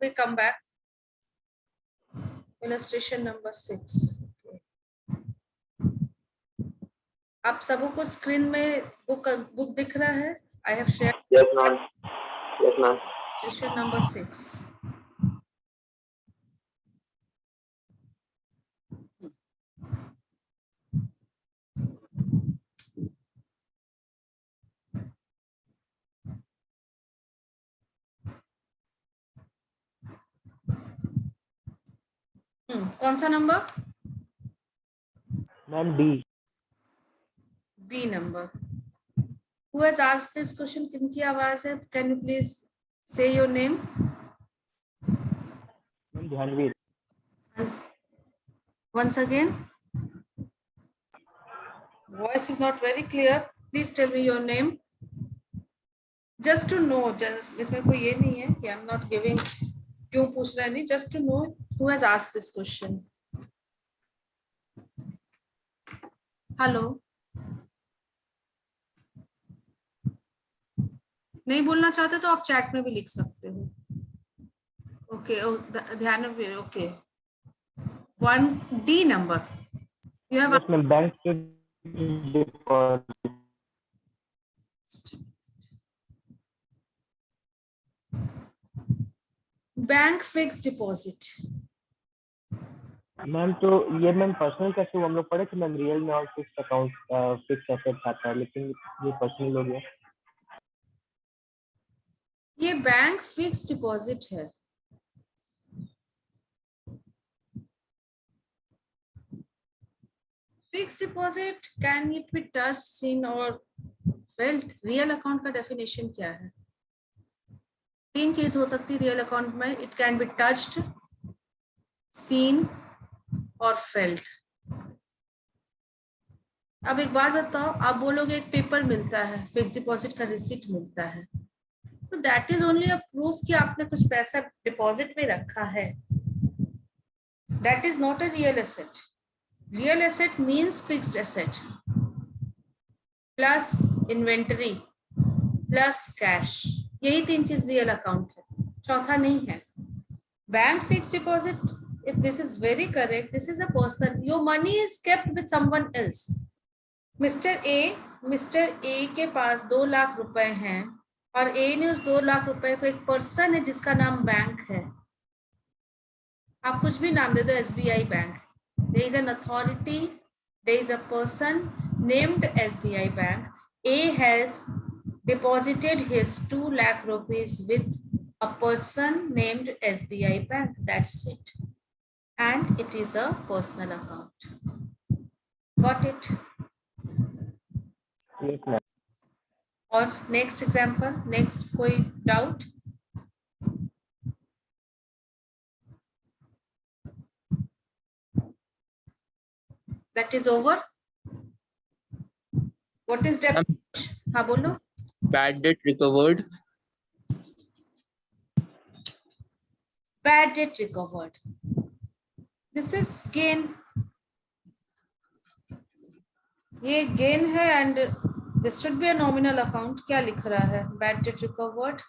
we come back. Illustration number 6. आप सबको screen में बुक दिख रहा है? I have shared. Yes, ma'am. Yes, ma'am. Illustration number 6. कौन सा number? Ma'am, D. B number. Who has asked this question? किनकी आवाज है? Can you please say your name? Ma'am, Dhyanveer. Once again. Voice is not very clear. Please tell me your name. Just to know, just इसमें कोई ये नहीं है कि I'm not giving. क्यों पूछ रहा है नहीं? Just to know who has asked this question. Hello. नहीं बोलना चाहते तो आप चैट में भी लिख सकते हो. Okay. Oh, Dhyanveer. Okay. 1D number. You have. Yes, ma'am. Bank deposit. Bank fix deposit. Ma'am तो ये मैम पर्सनल कैसे हम लोग पढ़े थे मैम, रियल में और फिक्स अकाउंट फिक्स एसेट आता है, लेकिन ये पर्सनल हो गया. ये बैंक फिक्स डिपॉजिट है. Fix deposit can it be touched, seen और फेल्ट? रियल अकाउंट का डेफिनेशन क्या है? तीन चीज हो सकती है रियल अकाउंट में. It can be touched, seen और फेल्ट. अब एक बात बताओ, आप बोलोगे एक पेपर मिलता है, फिक्स डिपॉजिट का रिसीट मिलता है, तो that is only a proof कि आपने कुछ पैसा डिपॉजिट में रखा है. That is not a real asset. Real asset means fixed asset plus inventory plus cash. यही तीन चीज रियल अकाउंट है, चौथा नहीं है. Bank fixed deposit, this is very correct. This is a personal. Your money is kept with someone else. Mr. A के पास 2 लाख रुपए हैं और A ने उस 2 लाख रुपए को एक पर्सन है जिसका नाम बैंक है. आप कुछ भी नाम दे दो, SBI bank. There is an authority, there is a person named SBI bank. A has deposited his 2 lakh rupees with a person named SBI bank. That's it. And it is a personal account. Got it? Yes, ma'am. और next example, next कोई doubt? That is over. What is debt? हाँ बोलो. Bad debt recovered. Bad debt recovered. This is gain. ये gain है and this should be a nominal account. क्या लिख रहा है? Bad debt recovered.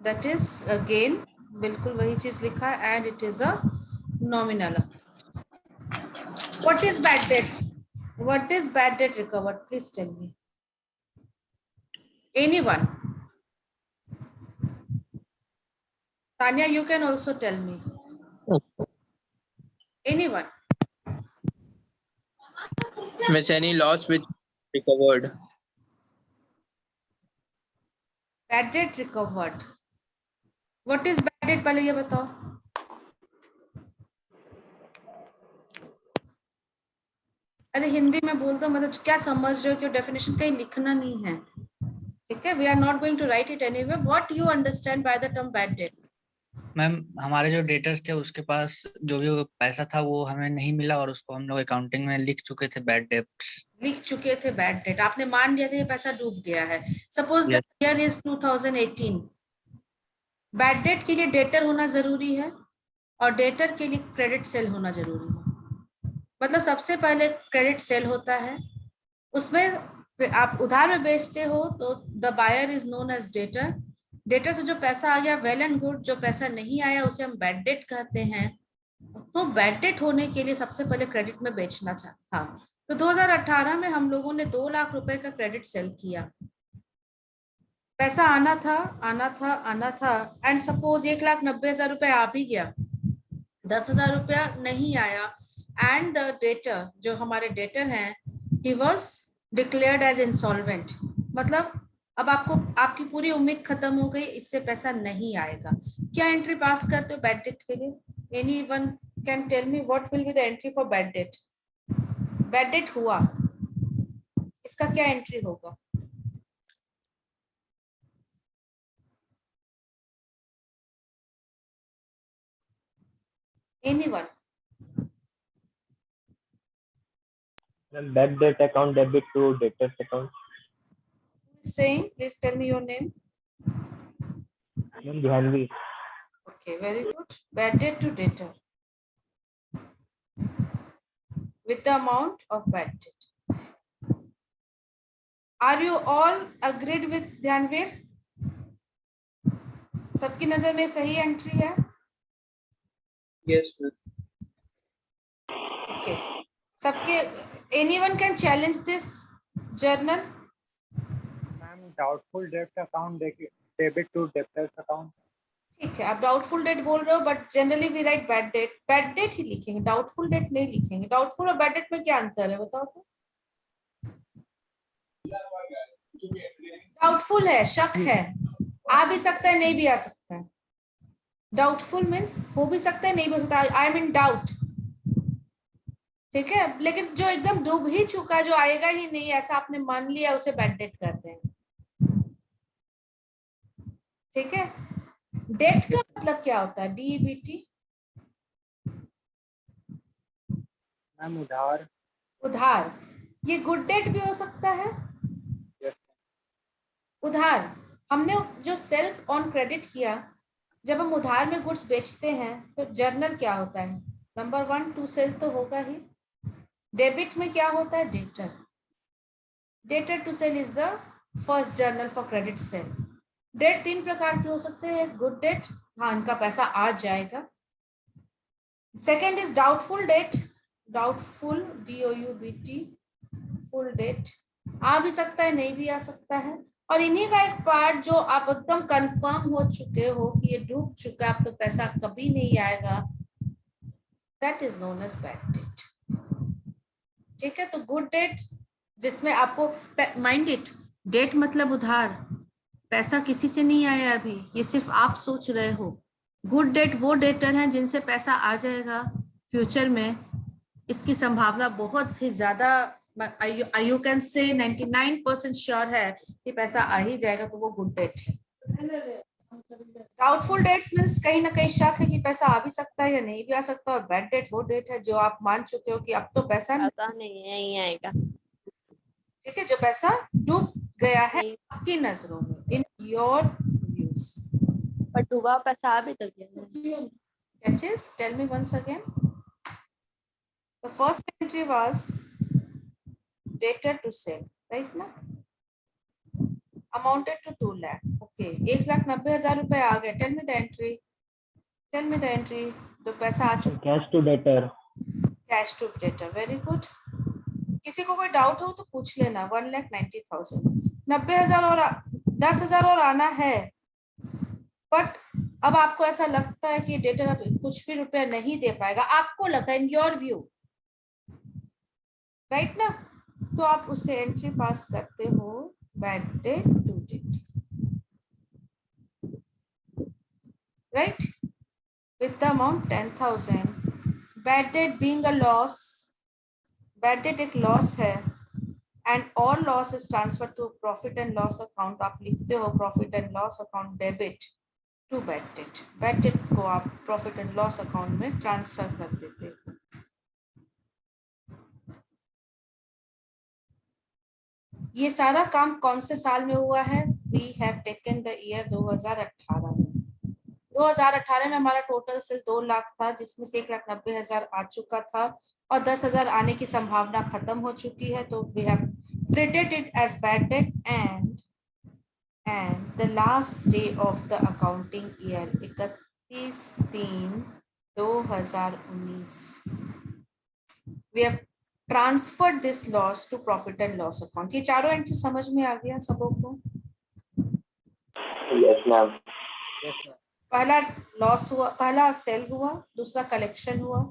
That is a gain. बिल्कुल वही चीज लिखा है and it is a nominal account. What is bad debt? What is bad debt recovered? Please tell me. Anyone? Tanya, you can also tell me. Anyone? Miss, any loss which recovered. Bad debt recovered. What is bad debt? पहले ये बताओ. अरे हिंदी में बोल दो, मतलब क्या समझ रहे हो कि डेफिनेशन कहीं लिखना नहीं है. ठीक है, we are not going to write it anyway. What you understand by the term bad debt? Ma'am हमारे जो डेटर्स थे उसके पास जो भी पैसा था वो हमें नहीं मिला और उसको हम लोग अकाउंटिंग में लिख चुके थे बैड डेट्स. लिख चुके थे बैड डेट. आपने मान लिया था ये पैसा डूब गया है. Suppose the year is 2018. Bad debt के लिए डेटर होना जरूरी है और डेटर के लिए क्रेडिट सेल होना जरूरी है. मतलब सबसे पहले क्रेडिट सेल होता है, उसमें आप उधार में बेचते हो तो the buyer is known as debtor debtor से जो पैसा आ गया वेल एंड गुड, जो पैसा नहीं आया उसे हम बैड डेट कहते हैं। तो बैड डेट होने के लिए सबसे पहले क्रेडिट में बेचना था। तो 2018 में हम लोगों ने 2 लाख रुपए का क्रेडिट सेल किया। पैसा आना था एंड सपोज 1,90,000 रुपए आ भी गया, 10,000 रुपया नहीं आया एंड द डेटर, जो हमारे डेटर हैं, he was declared as insolvent. मतलब अब आपको आपकी पूरी उम्मीद खत्म हो गई, इससे पैसा नहीं आएगा। क्या एंट्री पास करते हो बैड डेट के लिए? Anyone can tell me what will be the entry for bad debt? Bad debt हुआ, इसका क्या एंट्री होगा? Anyone? Bad debt account debit to debtors account. Saying, please tell me your name. Dhaanvi. Okay, very good. Bad debt to debtor with the amount of bad debt. Are you all agreed with ध्यानवीर? सबकी नजर में सही entry है? Yes, ma'am. Okay. सबके anyone can challenge this journal? Ma'am doubtful debt account debit to debtors account. ठीक है, आप doubtful debt बोल रहे हो but generally we write bad debt. Bad debt ही लिखेंगे, डाउटफुल डेट नहीं लिखेंगे। डाउटफुल और बैड डेट में क्या अंतर है बताओ तो? डाउटफुल है, शक है, आ भी सकता है नहीं भी आ सकता है। डाउटफुल मीन्स हो भी सकता है नहीं भी हो सकता, आई एम इन डाउट। ठीक है, लेकिन जो एकदम डूब ही चुका, जो आएगा ही नहीं ऐसा आपने मान लिया, उसे बैड डेट कहते हैं। ठीक है, डेट का मतलब क्या होता है? डीबीटी? मैम उधार। उधार। ये गुड डेट भी हो सकता है। उधार, हमने जो सेल ऑन क्रेडिट किया, जब हम उधार में गुड्स बेचते हैं तो जर्नल क्या होता है? नंबर 1 टू सेल तो होगा ही। डेबिट में क्या होता है? Debtor. Debtor to sale is the first journal for credit sale. Debt 3 प्रकार के हो सकते हैं। गुड डेट, हाँ इनका पैसा आ जाएगा। Second is doubtful debt. Doubtful, DOUBT, full debt, आ भी सकता है नहीं भी आ सकता है। और इन्हीं का एक पार्ट जो आप एकदम कंफर्म हो चुके हो कि ये डूब चुका, आप तो पैसा कभी नहीं आएगा, that is known as bad debt. ठीक है, तो गुड डेट जिसमें आपको माइंड इट, डेट मतलब उधार, पैसा किसी से नहीं आया अभी, ये सिर्फ आप सोच रहे हो। गुड डेट वो डेटर हैं जिनसे पैसा आ जाएगा फ्यूचर में, इसकी संभावना बहुत ही ज्यादा, यू कैन से 99% श्योर है कि पैसा आ ही जाएगा, तो वो गुड डेट है। डाउटफुल डेट्स मींस कहीं ना कहीं शक है कि पैसा आ भी सकता है या नहीं भी आ सकता। और बैड डेट वो डेट है जो आप मान चुके हो कि अब तो पैसा नहीं आएगा। ठीक है, जो पैसा डूब गया है आपकी नजरों में, इन योर व्यूज। पर डूबा पैसा आ भी तो गया। Tell me once again. The first entry was debtor to sell, right ना? Amounted to 2 lakh. Okay, 1,90,000 रुपए आ गए। Tell me the entry. Tell me the entry. जो पैसा आ चुका। Cash to debtor. Cash to debtor. Very good. किसी को कोई doubt हो तो पूछ लेना। 1,90,000, 90,000 और 10,000 और आना है, बट अब आपको ऐसा लगता है कि डेटर अब कुछ भी रुपया नहीं दे पाएगा, आपको लगता है इन योर व्यू, राइट ना? तो आप उसे एंट्री पास करते हो bad debt to debt, right, with the amount 10,000। Bad debt being a loss, bad debt एक लॉस है and all loss is transfer to profit and loss account. आप लिखते हो profit and loss account debit to bad debt. Bad debt को आप profit and loss account में transfer कर देते हो। ये सारा काम कौन से साल में हुआ है? We have taken the year 2018 में। 2018 में हमारा टोटल सेल 2 लाख था, जिसमें से 1,90,000 आ चुका था और 10,000 आने की संभावना खत्म हो चुकी है। तो we have treated it as bad debt and and the last day of the accounting year 31/3/2019 we have transferred this loss to profit and loss account. ये चारों एंट्री समझ में आ गया सबों को? Yes ma'am. Yes, ma'am. पहला loss हुआ, पहला सेल हुआ, दूसरा कलेक्शन हुआ,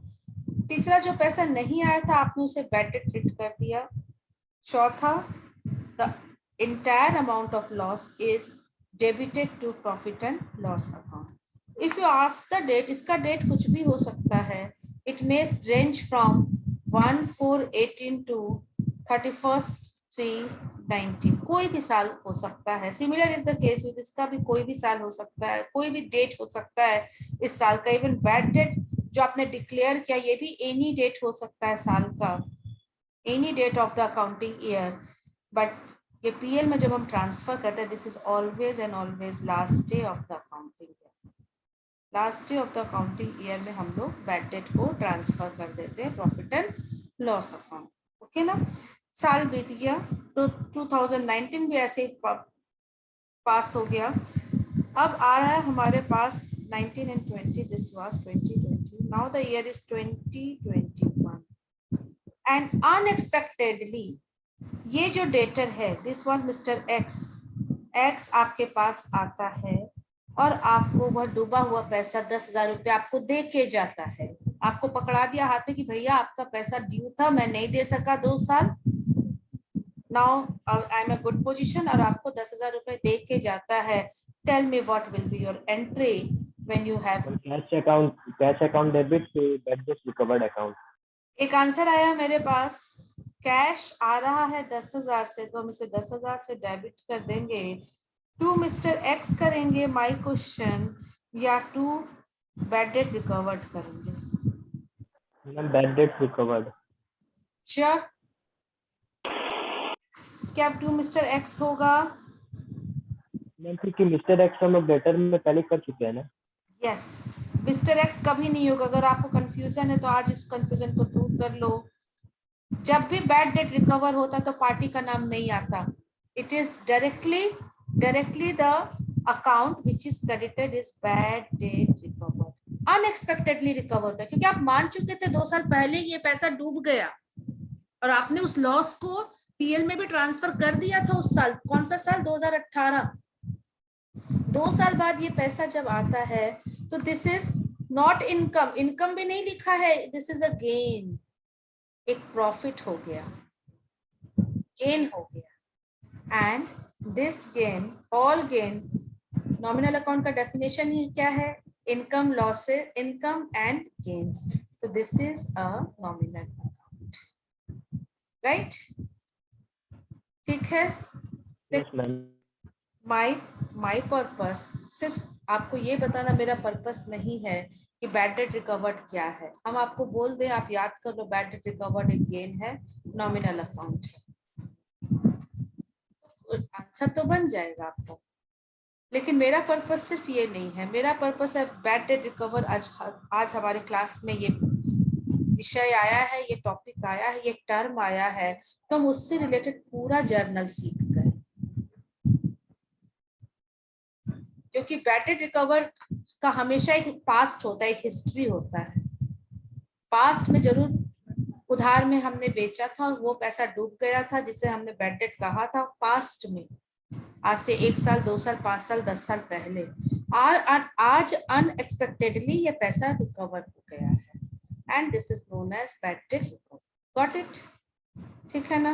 तीसरा जो पैसा नहीं आया था आपने उसे बैड डेट ट्रीट कर दिया, चौथा the entire amount of loss is debited to profit and loss account. If you ask the date, इसका डेट कुछ भी हो सकता है. It may range from 1/4/18 to 31/3/19. कोई भी साल हो सकता है. Similar is the case with इसका भी कोई भी साल हो सकता है, कोई भी डेट हो सकता है इस साल का. इवन बैड डेट जो आपने डिक्लेयर किया ये भी एनी डेट हो सकता है साल का, any date of the accounting year. But ये पीएल में जब हम ट्रांसफर करते हैं this is always and always last day of the accounting year. Last day of the accounting year में हम लोग बैड डेट को ट्रांसफर कर देते हैं profit and loss account. Okay ना. साल बीत गया तो 2019 भी ऐसे ही पास हो गया. अब आ रहा है हमारे पास 19 and 20. This was 2020. Now the year is 2021 and unexpectedly ये जो डेटर है दिस वाज मिस्टर एक्स आपके पास आता है और आपको वह डूबा हुआ पैसा 10,000 रुपया आपको दे के जाता है. आपको पकड़ा दिया हाथ में कि भैया आपका पैसा ड्यू था, मैं नहीं दे सका 2 साल. Now I am a good position और आपको 10,000 रुपए दे के जाता है. Tell me what will be your entry when you have cash account debit to bad debt recovered account. एक आंसर आया मेरे पास. कैश आ रहा है 10,000 से तो हम इसे 10,000 से डेबिट कर देंगे. टू मिस्टर एक्स करेंगे माय क्वेश्चन या टू बैड डेट रिकवर्ड करेंगे? Bad debt recovered. श्योर? क्या टू मिस्टर एक्स होगा? मैम क्योंकि मिस्टर एक्स हम लोग डेटर में पहले कर चुके हैं ना. यस. मिस्टर एक्स कभी नहीं होगा. अगर आपको कंफ्यूजन है तो आज इस कंफ्यूजन को दूर कर लो. जब भी बैड डेट रिकवर होता है तो पार्टी का नाम नहीं आता. It is directly the account which is credited is bad debt recover. Unexpectedly recover होता है क्योंकि आप मान चुके थे 2 साल पहले ये पैसा डूब गया और आपने उस लॉस को पीएल में भी ट्रांसफर कर दिया था उस साल. कौन सा साल? 2018. 2 साल बाद ये पैसा जब आता है तो this is not income. Income भी नहीं लिखा है. This is a gain. एक प्रॉफिट हो गया, गेन हो गया. And this gain, all gain, nominal account का डेफिनेशन ही क्या है? Income, losses, income and gains. तो this is a nominal account. Right? ठीक है. Yes ma'am. माय पर्पस सिर्फ आपको ये बताना मेरा पर्पस नहीं है कि बैड डेट रिकवर्ड क्या है. हम आपको बोल दें, आप याद कर लो बैड डेट रिकवर्ड एक गेन है, नॉमिनल अकाउंट है. आंसर तो बन जाएगा आपका. लेकिन मेरा पर्पस सिर्फ ये नहीं है. मेरा पर्पस है बैड डेट रिकवर. आज हमारे क्लास में ये विषय आया है, ये टॉपिक आया है, ये टर्म आया है तो हम उससे रिलेटेड पूरा जर्नल सीख गए. क्योंकि बैड डेट रिकवर का हमेशा एक पास्ट होता है, एक हिस्ट्री होता है. पास्ट में जरूर उधार में हमने बेचा था और वो पैसा डूब गया था जिसे हमने बैड डेट कहा था पास्ट में, आज से 1 साल 2 साल 5 साल 10 साल पहले. आज अनएक्सपेक्टेडली ये पैसा रिकवर हो गया है and this is known as bad debt recover. Got it? ठीक है ना?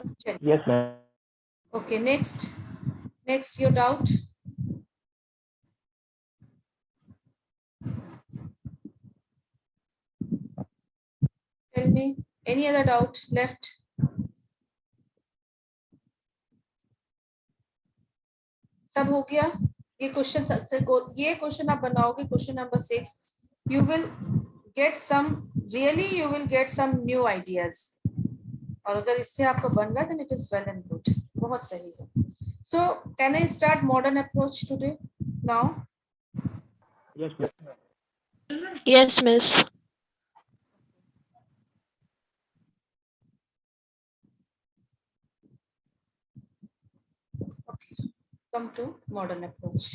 चलिए. Yes ma'am. Okay. Next your doubt? Tell me any other doubt left? सब हो गया? ये क्वेश्चन आप बनाओगे. Question number 6 you will get some new ideas. और अगर इससे आपको बन रहा है then it is well and good. बहुत सही है. So can I start modern approach today now? Yes ma'am. Yes, miss. Okay, come to modern approach.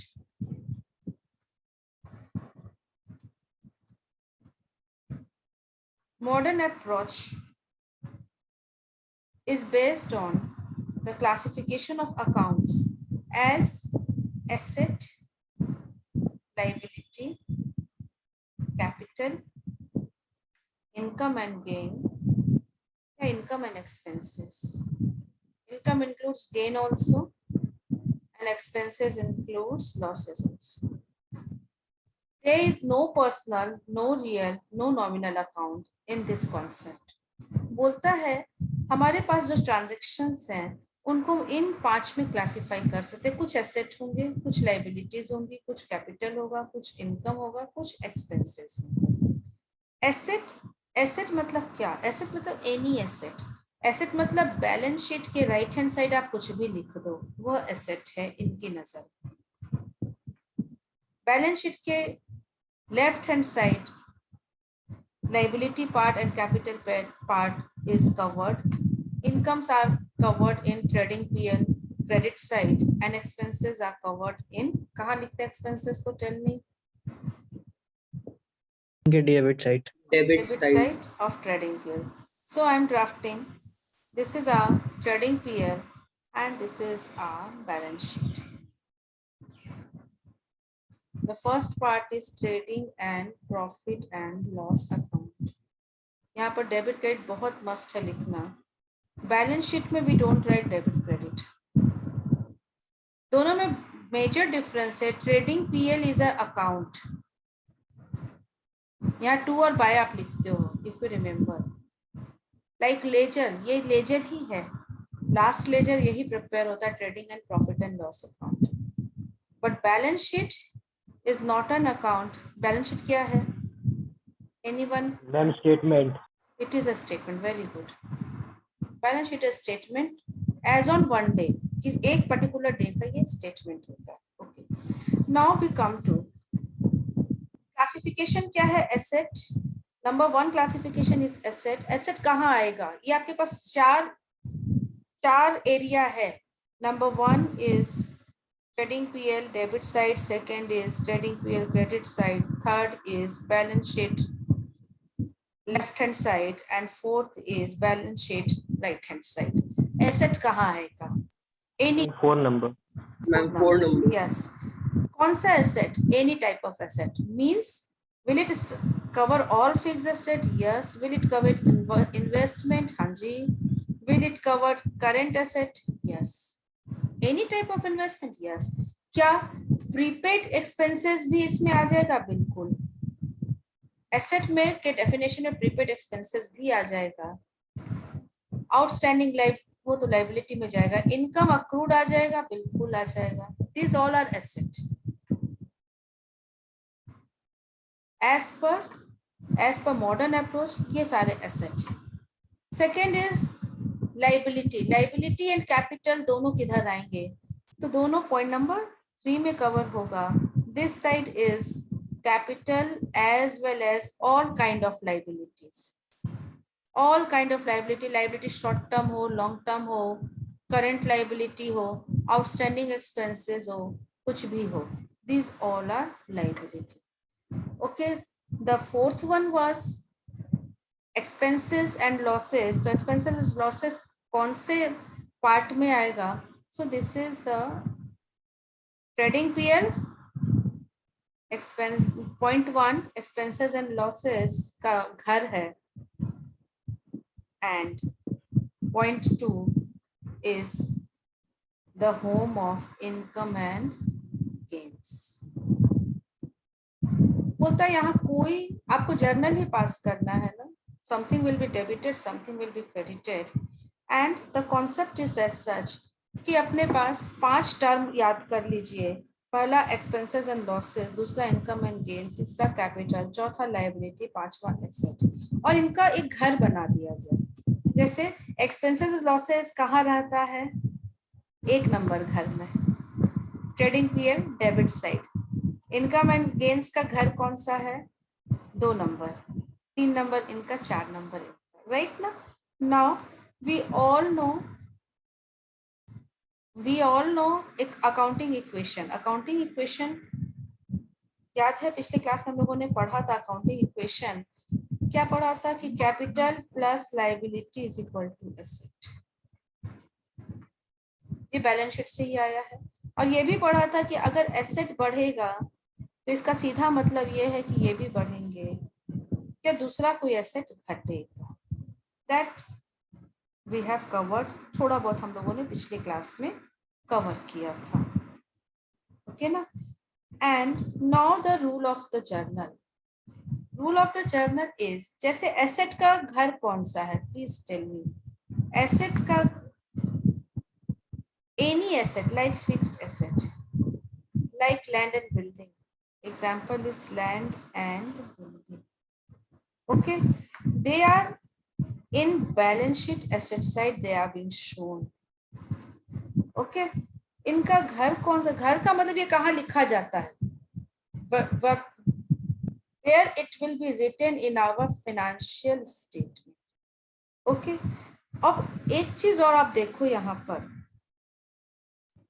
Modern approach is based on the classification of accounts as asset, liability, capital, income and gain, income and expenses. Income includes gain also, and expenses includes losses also. There is no personal, no real, no nominal account in this concept. बोलता है हमारे पास जो transactions हैं उनको इन 5 में classify कर सकते हैं। कुछ एसेट होंगे, कुछ लाइबिलिटीज होंगी, कुछ कैपिटल होगा, कुछ इनकम होगा, कुछ एक्सपेंसेस होंगे। एसेट मतलब क्या? एसेट मतलब एनी एसेट। एसेट मतलब बैलेंस शीट के राइट हैंड साइड आप कुछ भी लिख दो, वह एसेट है इनकी नजर। बैलेंस शीट के left hand side liability part and capital part is covered. Incomes are covered in trading PL credit side and expenses are covered in, कहाँ लिखते हैं expenses को? Tell me. Debit side. Debit Debit side. side of trading PL. So I am drafting. This is our trading PL and this is our balance sheet. The first part is trading and profit and loss account. यहाँ पर debit credit बहुत must है लिखना। Balance sheet में we don't write debit credit. दोनों में major difference है। Trading PL is a account, यहाँ टू और बाय आप लिखते हो if you remember. Like ledger, ये लेजर ही है, लास्ट लेजर यही प्रिपेयर होता है, trading and profit and loss account. But balance sheet is not an account. Balance sheet क्या है? Anyone? Ma'am statement. It is a statement. Very good. Balance sheet is statement as on one day. कि एक particular day का ये statement होता है. Okay. Now we come to classification क्या है? Asset. Number 1 classification is asset. Asset कहाँ आएगा? ये आपके पास चार एरिया है। Number 1 is trading PL debit side. Second is trading PL credit side. Third is balance sheet left hand side and fourth is balance sheet right hand side. Asset कहाँ आएगा? Any 4 number. Ma'am, 4 number. Yes. कौन सा asset? Any type of asset. Means will it cover all fixed asset? Yes. Will it cover investment? हाँ जी. Will it cover current asset? Yes. Any type of investment? Yes. क्या prepaid expenses भी इसमें आ जाएगा? बिल्कुल। Asset में के definition में prepaid expenses भी आ जाएगा। आउटस्टैंडिंग वो तो लाइबिलिटी में जाएगा। इनकम अक्रूड आ जाएगा, बिल्कुल आ जाएगा। This all are asset as per modern approach. ये सारे एसेट हैं। Second is liability and capital दोनों किधर आएंगे? तो दोनों पॉइंट नंबर 3 में कवर होगा। This side is capital as well as all kind of liabilities. All kind of liability short term हो, long term हो, current liability हो, outstanding expenses हो, कुछ भी हो. These all are liability. Okay, the fourth one was expenses and losses. तो expenses and losses कौन से part में आएगा? So this is the trading PL. Expense point 1 expenses and losses का घर है and point 2 is the home of income and gains. बोलता है यहाँ कोई आपको जर्नल ही पास करना है ना। Something will be debited, something will be credited and the concept is as such कि अपने पास 5 टर्म याद कर लीजिए। पहला एक्सपेंसेस एंड लॉसेस, दूसरा इनकम एंड गेन, तीसरा कैपिटल, चौथा लायबिलिटी, पांचवा एसेट। और इनका एक घर बना दिया गया। जैसे एक्सपेंसेस एंड लॉसेस कहाँ रहता है? 1 नंबर घर में, trading PL debit side. Income and gains का घर कौन सा है? 2 नंबर, 3 नंबर इनका, 4 नंबर इनका, राइट ना। Now we all know we all know एक अकाउंटिंग इक्वेशन याद है, पिछले क्लास में हम लोगों ने पढ़ा था अकाउंटिंग इक्वेशन। क्या पढ़ा था कि capital plus liability is equal to asset. ये बैलेंस शीट से ही आया है। और ये भी पढ़ा था कि अगर एसेट बढ़ेगा तो इसका सीधा मतलब ये है कि ये भी बढ़ेंगे या दूसरा कोई एसेट घटेगा। दैट वी हैव कवर्ड, थोड़ा बहुत हम लोगों ने पिछले क्लास में कवर किया था। ओके ना। And now the rule of the journal. Rule of the journal is, जैसे एसेट का घर कौन सा है, प्लीज टेल मी। एसेट का any asset like fixed asset, like land and building. Example is land and building. Okay, they are in balance sheet asset side, they are being shown. Okay, इनका घर कौन सा, घर का मतलब ये कहाँ लिखा जाता है, where it will be written in our financial statement. Okay, अब एक चीज और आप देखो यहाँ पर,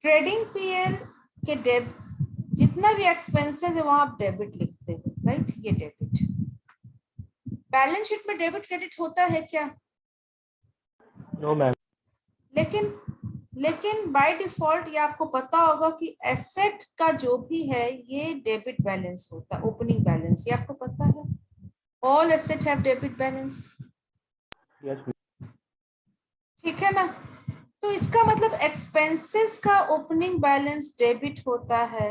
ट्रेडिंग पीएल के जितना भी एक्सपेंसेस है वहां आप डेबिट लिखते हो, राइट। ये डेबिट, बैलेंस शीट में डेबिट क्रेडिट होता है क्या? No ma'am. लेकिन बाय डिफॉल्ट ये आपको पता होगा कि एसेट का जो भी है ये डेबिट बैलेंस होता है, ओपनिंग बैलेंस, ये आपको पता है। All asset have debit balance. Yes. ठीक है ना। तो इसका मतलब एक्सपेंसेस का ओपनिंग बैलेंस डेबिट होता है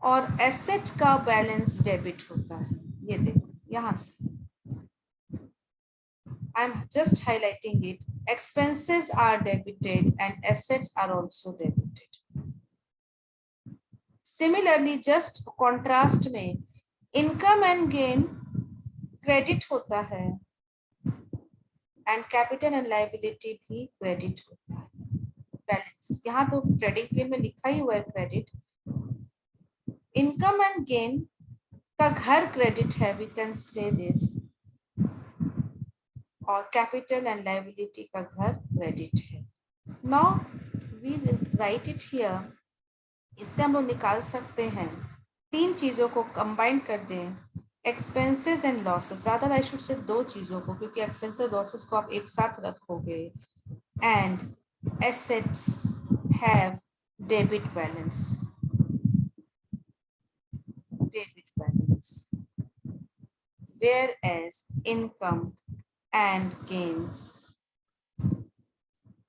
और एसेट का बैलेंस डेबिट होता है। ये देखो यहां से I am just highlighting it, expenses are debited and assets are also debited. Similarly just contrast में इनकम एंड गेन क्रेडिट होता है एंड कैपिटल एंड लायबिलिटी भी क्रेडिट होता है। बैलेंस यहाँ तो ट्रेडिंग पीरियड में लिखा ही हुआ है क्रेडिट। इनकम एंड गेन का घर क्रेडिट है, वी कैन से दिस, और कैपिटल एंड लायबिलिटी का घर क्रेडिट है। Now we write it here. इससे हम लोग निकाल सकते हैं, तीन चीजों को कंबाइन कर दें, expenses and losses, rather I should say दो चीजों को, क्योंकि एक्सपेंसेस लॉसेस को आप एक साथ रखोगे। And assets have debit balance, whereas income and gains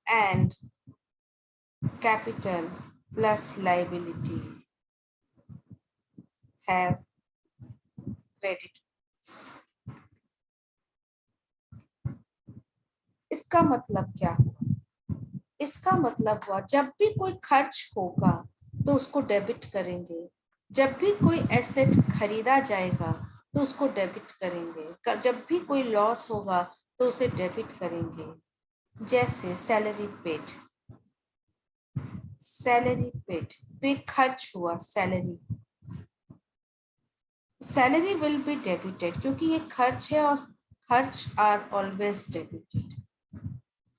and capital plus liability have credit balance. इसका मतलब क्या हुआ? इसका मतलब हुआ जब भी कोई खर्च होगा तो उसको डेबिट करेंगे, जब भी कोई एसेट खरीदा जाएगा तो उसको डेबिट करेंगे, जब भी कोई लॉस होगा तो उसे डेबिट करेंगे। जैसे सैलरी पेड तो एक खर्च हुआ, सैलरी विल बी डेबिटेड क्योंकि ये खर्च है और खर्च are always debited.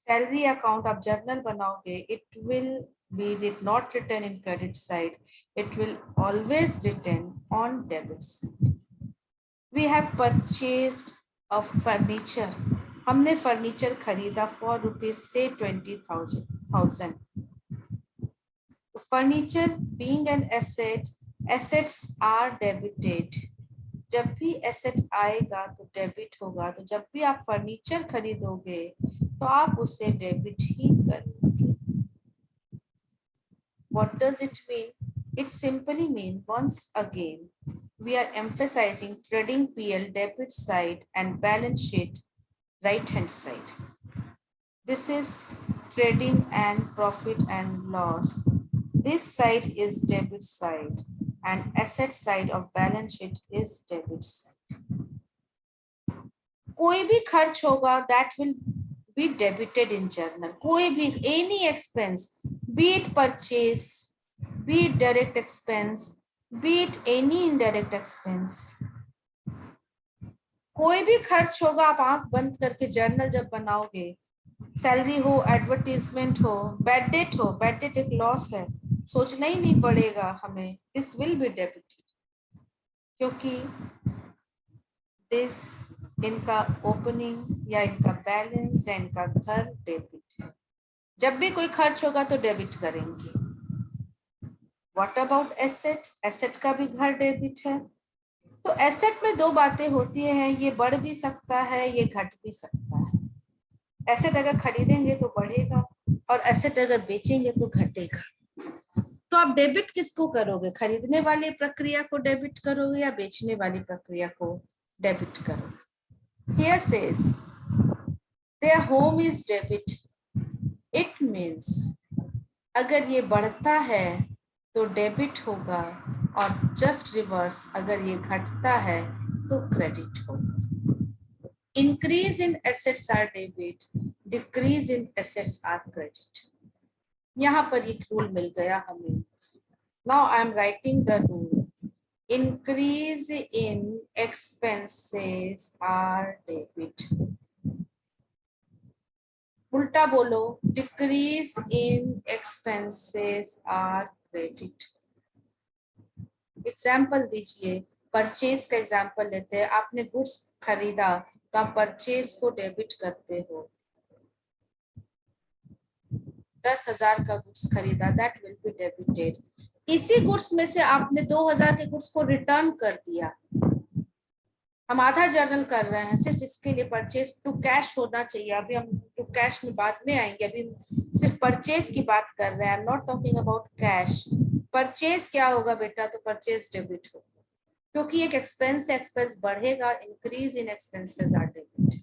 Salary account आप जर्नल बनाओगे, it will be not written in credit side, it will always written on debit side. We have purchased a furniture, हमने फर्नीचर खरीदा for rupees say 20,000. Furniture being an asset, assets are debited. जब भी asset आएगा तो debit होगा, तो जब भी आप फर्नीचर खरीदोगे तो आप उसे डेबिट ही करोगे। What does it mean? It simply means once again we are emphasizing trading PL debit side and balance sheet right hand side. This is trading and profit and loss. This side is debit side and asset side of balance sheet is debit side. कोई भी खर्च होगा that will be debited in journal. कोई भी any expense, be it purchase, be it direct expense, be it any indirect expense, कोई भी खर्च होगा आप आंख बंद करके जर्नल जब बनाओगे सैलरी हो, एडवर्टीजमेंट हो, बैड डेट हो, बैड डेट एक लॉस है, सोचना ही नहीं पड़ेगा हमें, दिस विल बी डेबिटेड, क्योंकि दिस इनका ओपनिंग या इनका बैलेंस या इनका घर डेबिट है। जब भी कोई खर्च होगा तो डेबिट करेंगे। What about asset? एसेट का भी घर डेबिट है। तो एसेट में दो बातें होती हैं, ये बढ़ भी सकता है, ये घट भी सकता है। एसेट अगर खरीदेंगे तो बढ़ेगा और एसेट अगर बेचेंगे तो घटेगा। तो आप डेबिट किसको करोगे? खरीदने वाली प्रक्रिया को डेबिट करोगे या बेचने वाली प्रक्रिया को डेबिट करोगे? Here says their home is debit. It means अगर ये बढ़ता है तो डेबिट होगा और जस्ट रिवर्स अगर ये घटता है तो क्रेडिट होगा। Increase in assets are debit, decrease in assets are credit. यहाँ पर एक रूल मिल गया हमें। Now I am writing the rule. Increase in expenses are debit. उल्टा बोलो, decrease in expenses are credit. Example दीजिए, परचेज का एग्जाम्पल लेते हैं। आपने गुड्स खरीदा तो आप परचेज को डेबिट करते हो। 10,000 का गुड्स खरीदा, दैट विल बी डेबिटेड। इसी गुड्स में से आपने 2,000 के गुड्स को रिटर्न कर दिया। हम आधा जर्नल कर रहे हैं सिर्फ इसके लिए, परचेज टू कैश होना चाहिए। अभी हम टू कैश में बाद में आएंगे, अभी सिर्फ परचेज की बात कर रहे हैं। I am not talking about cash. Purchase क्या होगा बेटा? तो परचेज डेबिट होगा, क्योंकि एक एक्सपेंस है, एक्सपेंस बढ़ेगा, increase in expenses are debit.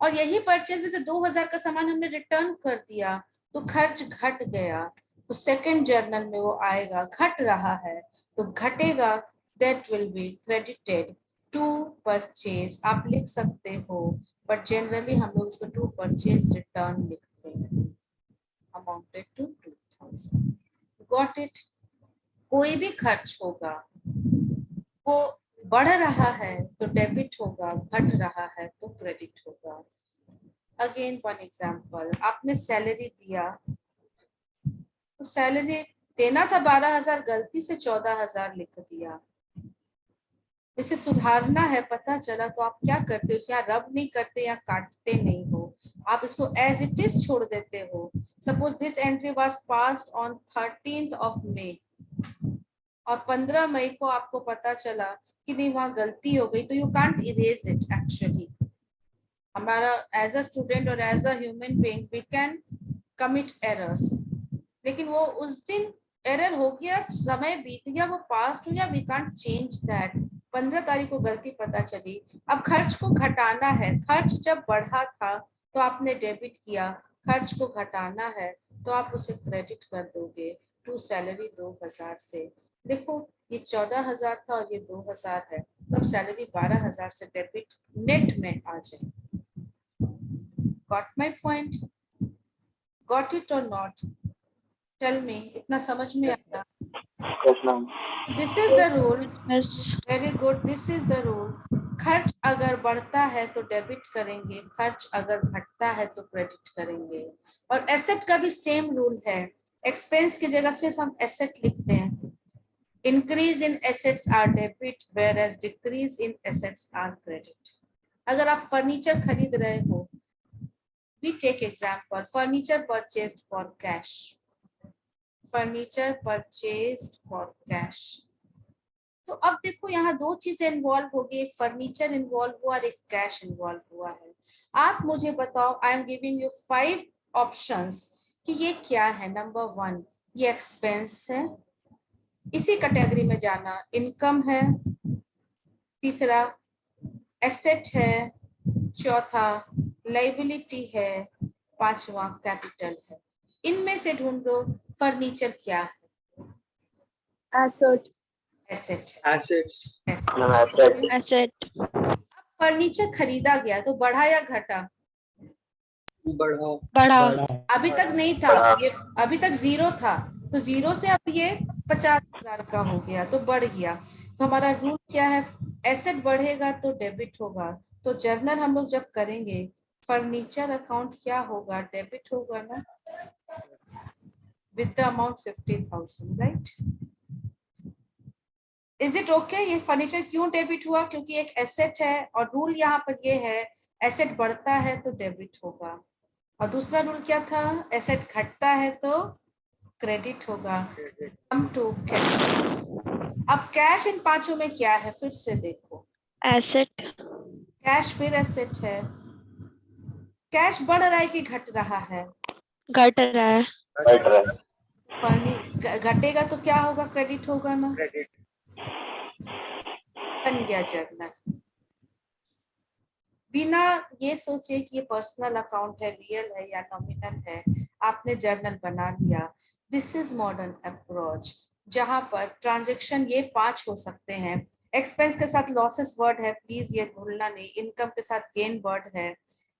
और यही परचेज में से 2,000 का सामान हमने रिटर्न कर दिया तो खर्च घट गया, तो सेकंड जर्नल में वो आएगा, घट रहा है तो घटेगा, that will be credited to purchase. आप लिख सकते हो, बट जनरली हम लोग इसको टू परचेज रिटर्न लिखते हैं, अमाउंटेड टू 2,000। Got it? कोई भी खर्च होगा वो बढ़ रहा है तो डेबिट होगा, घट रहा है तो क्रेडिट होगा। अगेन वन एग्जांपल, आपने सैलरी दिया तो सैलरी देना था 12,000, गलती से 14,000 लिख दिया। इसे सुधारना है, पता चला, तो आप क्या करते हो? या रब नहीं करते या काटते नहीं हो, आप इसको एज इट इज छोड़ देते हो। Suppose this entry was passed on 13th of May और 15 मई को आपको पता चला कि नहीं वहां गलती हो गई, तो you can't erase it. Actually हमारा एज अ स्टूडेंट और as a human being we can commit errors, लेकिन वो उस दिन एरर हो गया, समय बीत गया, वो पास्ट हो गया, वी कांट चेंज दैट। 15 तारीख को गलती पता चली, अब खर्च को घटाना है। खर्च जब बढ़ा था तो आपने डेबिट किया, खर्च को घटाना है तो आप उसे क्रेडिट कर दोगे टू सैलरी 2,000 से। देखो ये 14,000 था और ये 2,000 है, तो अब सैलरी 12,000 से डेबिट नेट में आ जाए। Got my point? Got it और नॉट? टेल मी, इतना समझ में आया? Yes, ma'am. This is the rule. Miss. Very good, this is the rule. खर्च अगर बढ़ता है तो डेबिट करेंगे, खर्च अगर घटता है तो क्रेडिट करेंगे। और एसेट का भी सेम रूल है, एक्सपेंस की जगह सिर्फ हम एसेट लिखते हैं। Increase in assets are debit whereas decrease in assets are credit. अगर आप फर्नीचर खरीद रहे हो, we take example, furniture purchased for cash, furniture purchased for cash. तो अब देखो यहाँ दो चीजें इन्वॉल्व हो गई, एक फर्नीचर इन्वॉल्व हुआ और एक कैश इन्वॉल्व हुआ है। आप मुझे बताओ, I am giving you 5 options कि ये क्या है। नंबर 1 ये एक्सपेंस है, इसी कैटेगरी में जाना। इनकम है, तीसरा एसेट है, चौथा लायबिलिटी है, पांचवा कैपिटल है। इनमें से ढूंढो फर्नीचर क्या है? Asset. एसेट है। assets, Ma'am, asset. Asset. Furniture खरीदा गया तो बढ़ा या घटा? बढ़ा, बढ़ा. अभी तक नहीं था, ये अभी तक 0 था, तो 0 से अब ये 50,000 का हो गया तो बढ़ गया। तो हमारा रूल क्या है? एसेट बढ़ेगा तो डेबिट होगा। तो जर्नल हम लोग जब करेंगे फर्नीचर अकाउंट क्या होगा, डेबिट होगा ना, with the amount 50,000, right? Is it okay? ये फर्नीचर क्यों डेबिट हुआ? क्योंकि एक एसेट है और रूल यहाँ पर ये है एसेट बढ़ता है तो डेबिट होगा, और दूसरा रूल क्या था, एसेट घटता है तो क्रेडिट होगा। कम टू अब कैश इन पांचों में क्या है, फिर से देखो, Asset. कैश फिर एसेट है। कैश बढ़ रहा है कि घट रहा है? घट रहा है. घटेगा तो क्या होगा, क्रेडिट होगा ना, क्रेडिट। बन गया जर्नल। बिना ये सोचे कि ये पर्सनल अकाउंट है, रियल है या नॉमिनल है, आपने जर्नल बना लिया। दिस इज मॉडर्न अप्रोच, जहां पर ट्रांजैक्शन ये 5 हो सकते हैं। एक्सपेंस के साथ लॉसेस वर्ड है, प्लीज ये भूलना नहीं। इनकम के साथ गेन वर्ड है।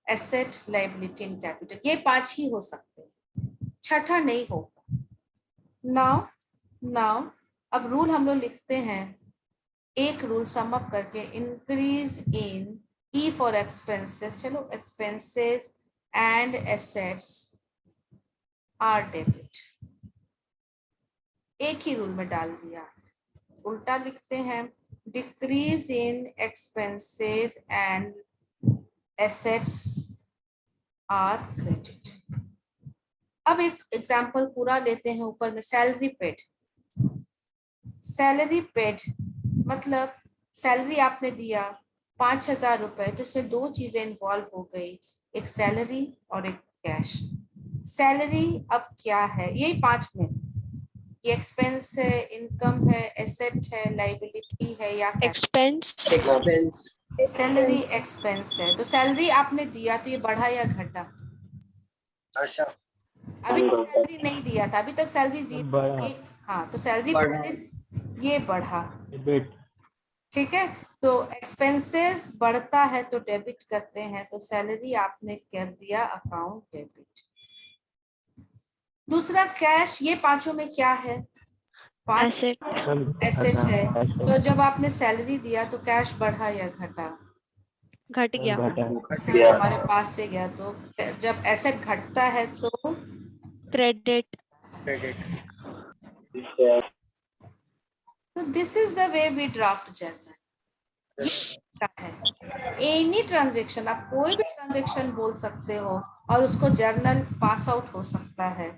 एसेट, लायबिलिटी एंड कैपिटल, ये 5 ही हो सकते हैं, छठा नहीं होगा। नाउ अब रूल हम लोग लिखते हैं, एक रूल सम अप करके, increase in E for expenses, चलो expenses and assets are debit, एक ही रूल में डाल दिया। उल्टा लिखते हैं, decrease in expenses and assets are credit। अब एक एग्जांपल पूरा लेते हैं, ऊपर में सैलरी पेड। सैलरी पेड मतलब सैलरी आपने दिया 5,000 रुपए, तो इसमें दो चीजें इन्वॉल्व हो गई, एक सैलरी और एक कैश। सैलरी अब क्या है, यही 5 में, ये एक्सपेंस है, इनकम है, एसेट है, लायबिलिटी है या Expense. सैलरी एक्सपेंस है। तो सैलरी आपने दिया तो ये बढ़ा या घटा? अच्छा। अभी तक सैलरी नहीं दिया था, अभी तक सैलरी 0। बढ़ा। हाँ, तो सैलरी बढ़ा। ये बढ़ा, डेबिट। ठीक है। तो एक्सपेंसेस बढ़ता है तो डेबिट करते हैं, तो सैलरी आपने कर दिया अकाउंट डेबिट। दूसरा कैश, ये पांचों में क्या है, 5 Asset. एसेट है। तो जब आपने सैलरी दिया तो कैश बढ़ा या घटा? घट गया. हमारे पास से गया, तो जब एसेट घटता है तो Credit. क्रेडिट। तो this is the way we draft journal. है एनी ट्रांजेक्शन, आप कोई भी ट्रांजेक्शन बोल सकते हो और उसको जर्नल पास आउट हो सकता है।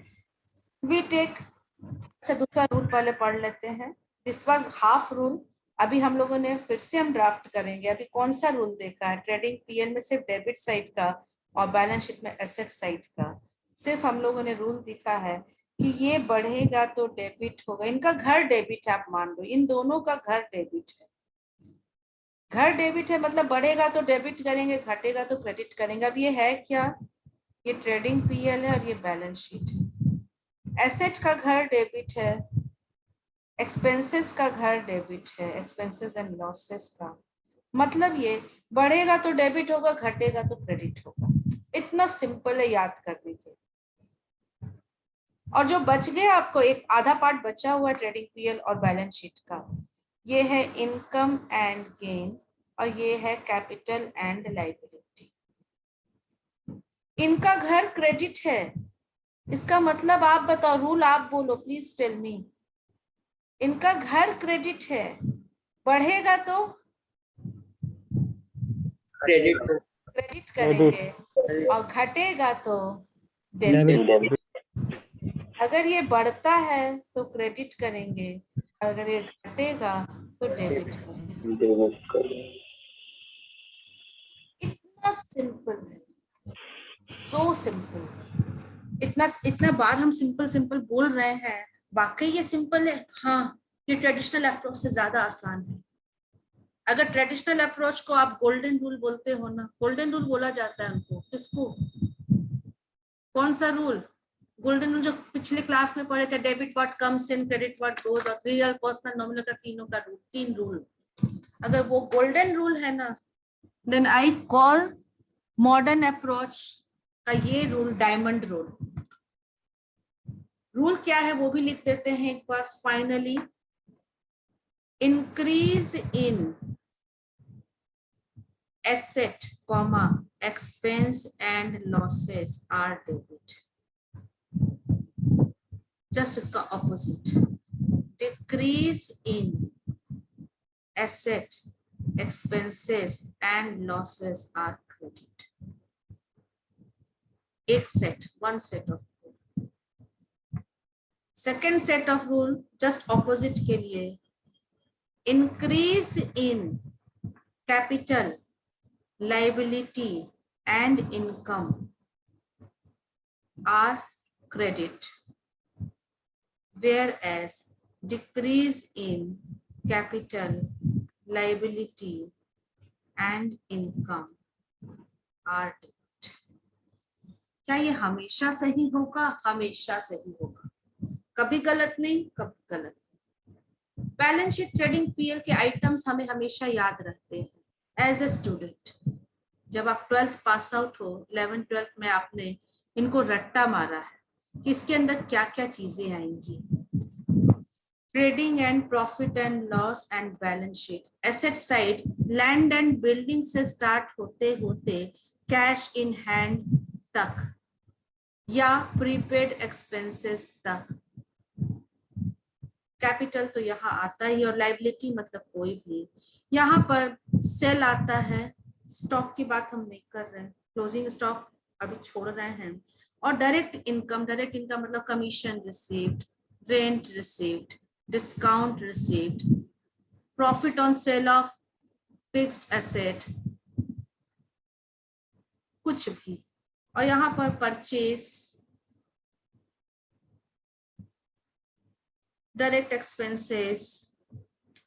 वी टेक, अच्छा दूसरा रूल पहले पढ़ लेते हैं। दिस वाज हाफ रूल, अभी हम लोगों ने फिर से हम ड्राफ्ट करेंगे। अभी कौन सा रूल देखा है, ट्रेडिंग पीएल में सिर्फ डेबिट साइड का और बैलेंस शीट में एसेट साइड का, सिर्फ हम लोगों ने रूल दिखा है कि ये बढ़ेगा तो डेबिट होगा। इनका घर डेबिट है, आप मान लो इन दोनों का घर डेबिट है। घर डेबिट है मतलब बढ़ेगा तो डेबिट करेंगे, घटेगा तो क्रेडिट करेंगे। अब ये है क्या, ये ट्रेडिंग पीएल है और ये बैलेंस शीट है। एसेट का घर डेबिट है, एक्सपेंसेस का घर डेबिट है, एक्सपेंसेस एंड लॉसेस का। मतलब ये बढ़ेगा तो डेबिट होगा, घटेगा तो क्रेडिट होगा। इतना सिंपल है याद करने के। और जो बच गया आपको एक आधा पार्ट बचा हुआ है ट्रेडिंग पीएल और बैलेंस शीट का, ये है इनकम एंड गेन और ये है कैपिटल एंड लायबिलिटी। इनका घर क्रेडिट है, इसका मतलब आप बताओ, रूल आप बोलो प्लीज टेल मी। इनका घर क्रेडिट है, बढ़ेगा तो क्रेडिट करेंगे और घटेगा तो डेबिट। अगर ये बढ़ता है तो क्रेडिट करेंगे, अगर ये घटेगा तो डेबिट करेंगे। इतना सिंपल है, सो सिंपल। इतना बार हम सिंपल बोल रहे हैं, वाकई ये सिंपल है। हाँ, ये ट्रेडिशनल अप्रोच से ज्यादा आसान है। अगर ट्रेडिशनल अप्रोच को आप गोल्डन रूल बोलते हो ना, गोल्डन रूल बोला जाता है उनको, किसको, कौन सा रूल, गोल्डन रूल जो पिछले क्लास में पढ़े थे, debit what comes in, credit what goes, और रियल पर्सनल नॉमिनल का तीनों का रूल, 3 रूल। अगर वो गोल्डन रूल है ना, then I call modern approach का ये रूल डायमंड रूल। रूल क्या है वो भी लिख देते हैं एक बार finally. Increase in asset comma expense and losses are debit. Just इसका opposite. Decrease in asset, expenses and losses are credit. एक set, one set of rule. Second set of rule just opposite के लिए. Increase in capital, liability and income are credit, whereas decrease in capital, liability and income are debit. क्या ये हमेशा सही होगा? हमेशा सही होगा, कभी गलत नहीं, कभी गलत। बैलेंस शीट, ट्रेडिंग, पीएल के आइटम्स हमें हमेशा याद रहते हैं एज ए स्टूडेंट। जब आप 12th पास आउट हो, 11th 12th में आपने इनको रट्टा मारा है कि इसके अंदर क्या क्या चीजें आएंगी। Trading and profit and loss and balance sheet, asset side land and building से स्टार्ट होते होते कैश इन हैंड तक या प्रीपेड एक्सपेंसेस तक। कैपिटल तो यहाँ आता ही, और लाइबिलिटी मतलब कोई भी। यहाँ पर सेल आता है, स्टॉक की बात हम नहीं कर रहे हैं, क्लोजिंग स्टॉक अभी छोड़ रहे हैं। और डायरेक्ट इनकम मतलब commission received, rent received, discount received, profit on sale of fixed asset, कुछ भी। और यहाँ पर purchase, direct expenses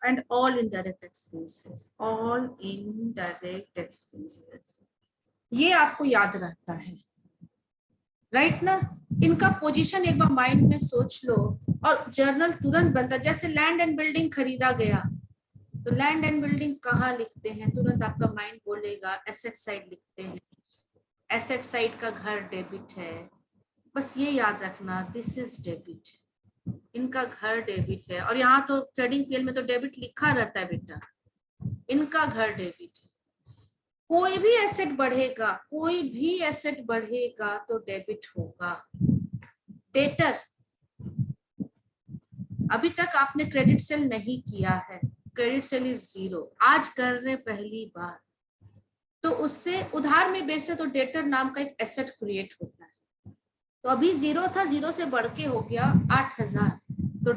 and all indirect expenses, all indirect expenses, ये आपको याद रहता है, राइट ना। इनका पोजीशन एक बार माइंड में सोच लो और जर्नल तुरंत बनता। जैसे लैंड एंड बिल्डिंग खरीदा गया, तो लैंड एंड बिल्डिंग कहाँ लिखते हैं? तुरंत आपका माइंड बोलेगा एसेट साइड लिखते हैं। एसेट साइड का घर डेबिट है, बस ये याद रखना, दिस इज डेबिट, इनका घर डेबिट है। और यहाँ तो ट्रेडिंग पीएल में तो डेबिट लिखा रहता है बेटा, इनका घर डेबिट है। कोई भी एसेट बढ़ेगा, कोई भी एसेट बढ़ेगा तो डेबिट होगा। डेटर, अभी तक आपने क्रेडिट सेल नहीं किया है, क्रेडिट सेल इज 0, आज कर रहे पहली बार, तो उससे उधार में बेचे तो डेटर नाम का एक एसेट क्रिएट होता है। तो अभी 0 था, 0 से बढ़ के हो गया 8000, तो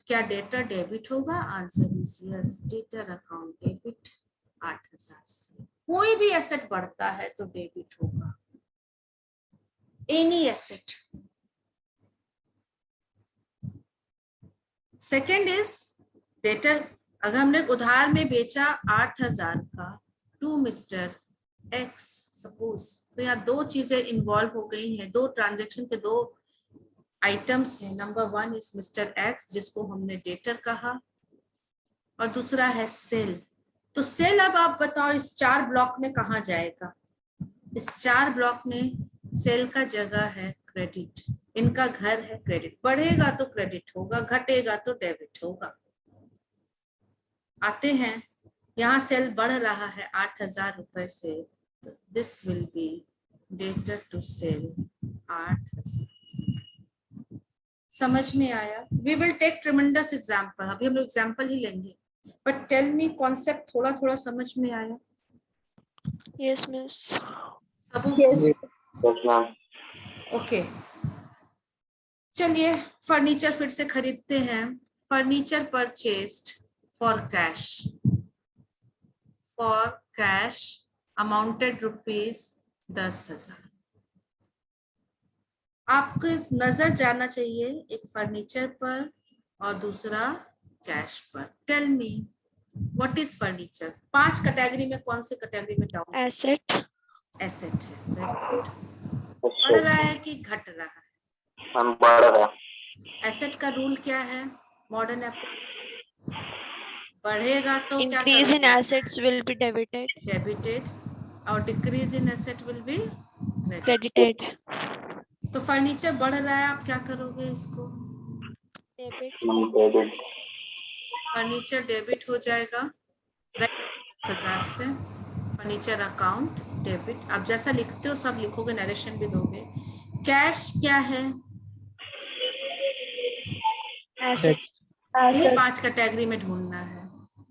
क्या डेटर डेबिट होगा? Answer is yes, debtor account debit 8000 से। कोई भी एसेट बढ़ता है तो डेबिट होगा, any asset. Second is debtor, अगर हमने उधार में बेचा 8000 का टू मिस्टर एक्स सपोज, तो यहाँ दो चीजें इन्वॉल्व हो गई हैं, दो ट्रांजेक्शन के दो आइटम्स हैं। नंबर 1 इज मिस्टर एक्स जिसको हमने डेटर कहा, और दूसरा है सेल। तो सेल अब आप बताओ इस 4 ब्लॉक में कहाँ जाएगा? इस 4 ब्लॉक में सेल का जगह है क्रेडिट, इनका घर है क्रेडिट। बढ़ेगा तो क्रेडिट होगा, घटेगा तो डेबिट होगा। आते हैं, यहाँ सेल बढ़ रहा है 8000 रुपए से, तो this will be debtor to sale 8000। समझ में आया? We will take tremendous example, अभी हम लोग एग्जाम्पल ही लेंगे, बट टेल मी कॉन्सेप्ट थोड़ा थोड़ा समझ में आया? Yes, miss. सबू? Yes. ओके, चलिए फर्नीचर फिर से खरीदते हैं। Furniture purchased for cash amounted ₹10,000। आपको नजर जाना चाहिए एक फर्नीचर पर और दूसरा कैश पर। Tell me what is furniture? 5 category में कौन से कैटेगरी में डाउन? Asset. एसेट है, वेरी गुड। बढ़ रहा है कि घट रहा है? हम बढ़ रहा है। एसेट का रूल क्या है मॉडर्न एप? बढ़ेगा तो क्या Increase in करोगे? assets will be debited. Debited, और decrease in asset will be Credited. तो फर्नीचर बढ़ रहा है, आप क्या करोगे इसको? Debit. फर्नीचर डेबिट हो जाएगा 10,000 से। फर्नीचर अकाउंट डेबिट, आप जैसा लिखते हो सब लिखोगे, नरेशन भी दोगे। कैश क्या है? Asset. ये Asset. 5 कैटेगरी में ढूंढना है।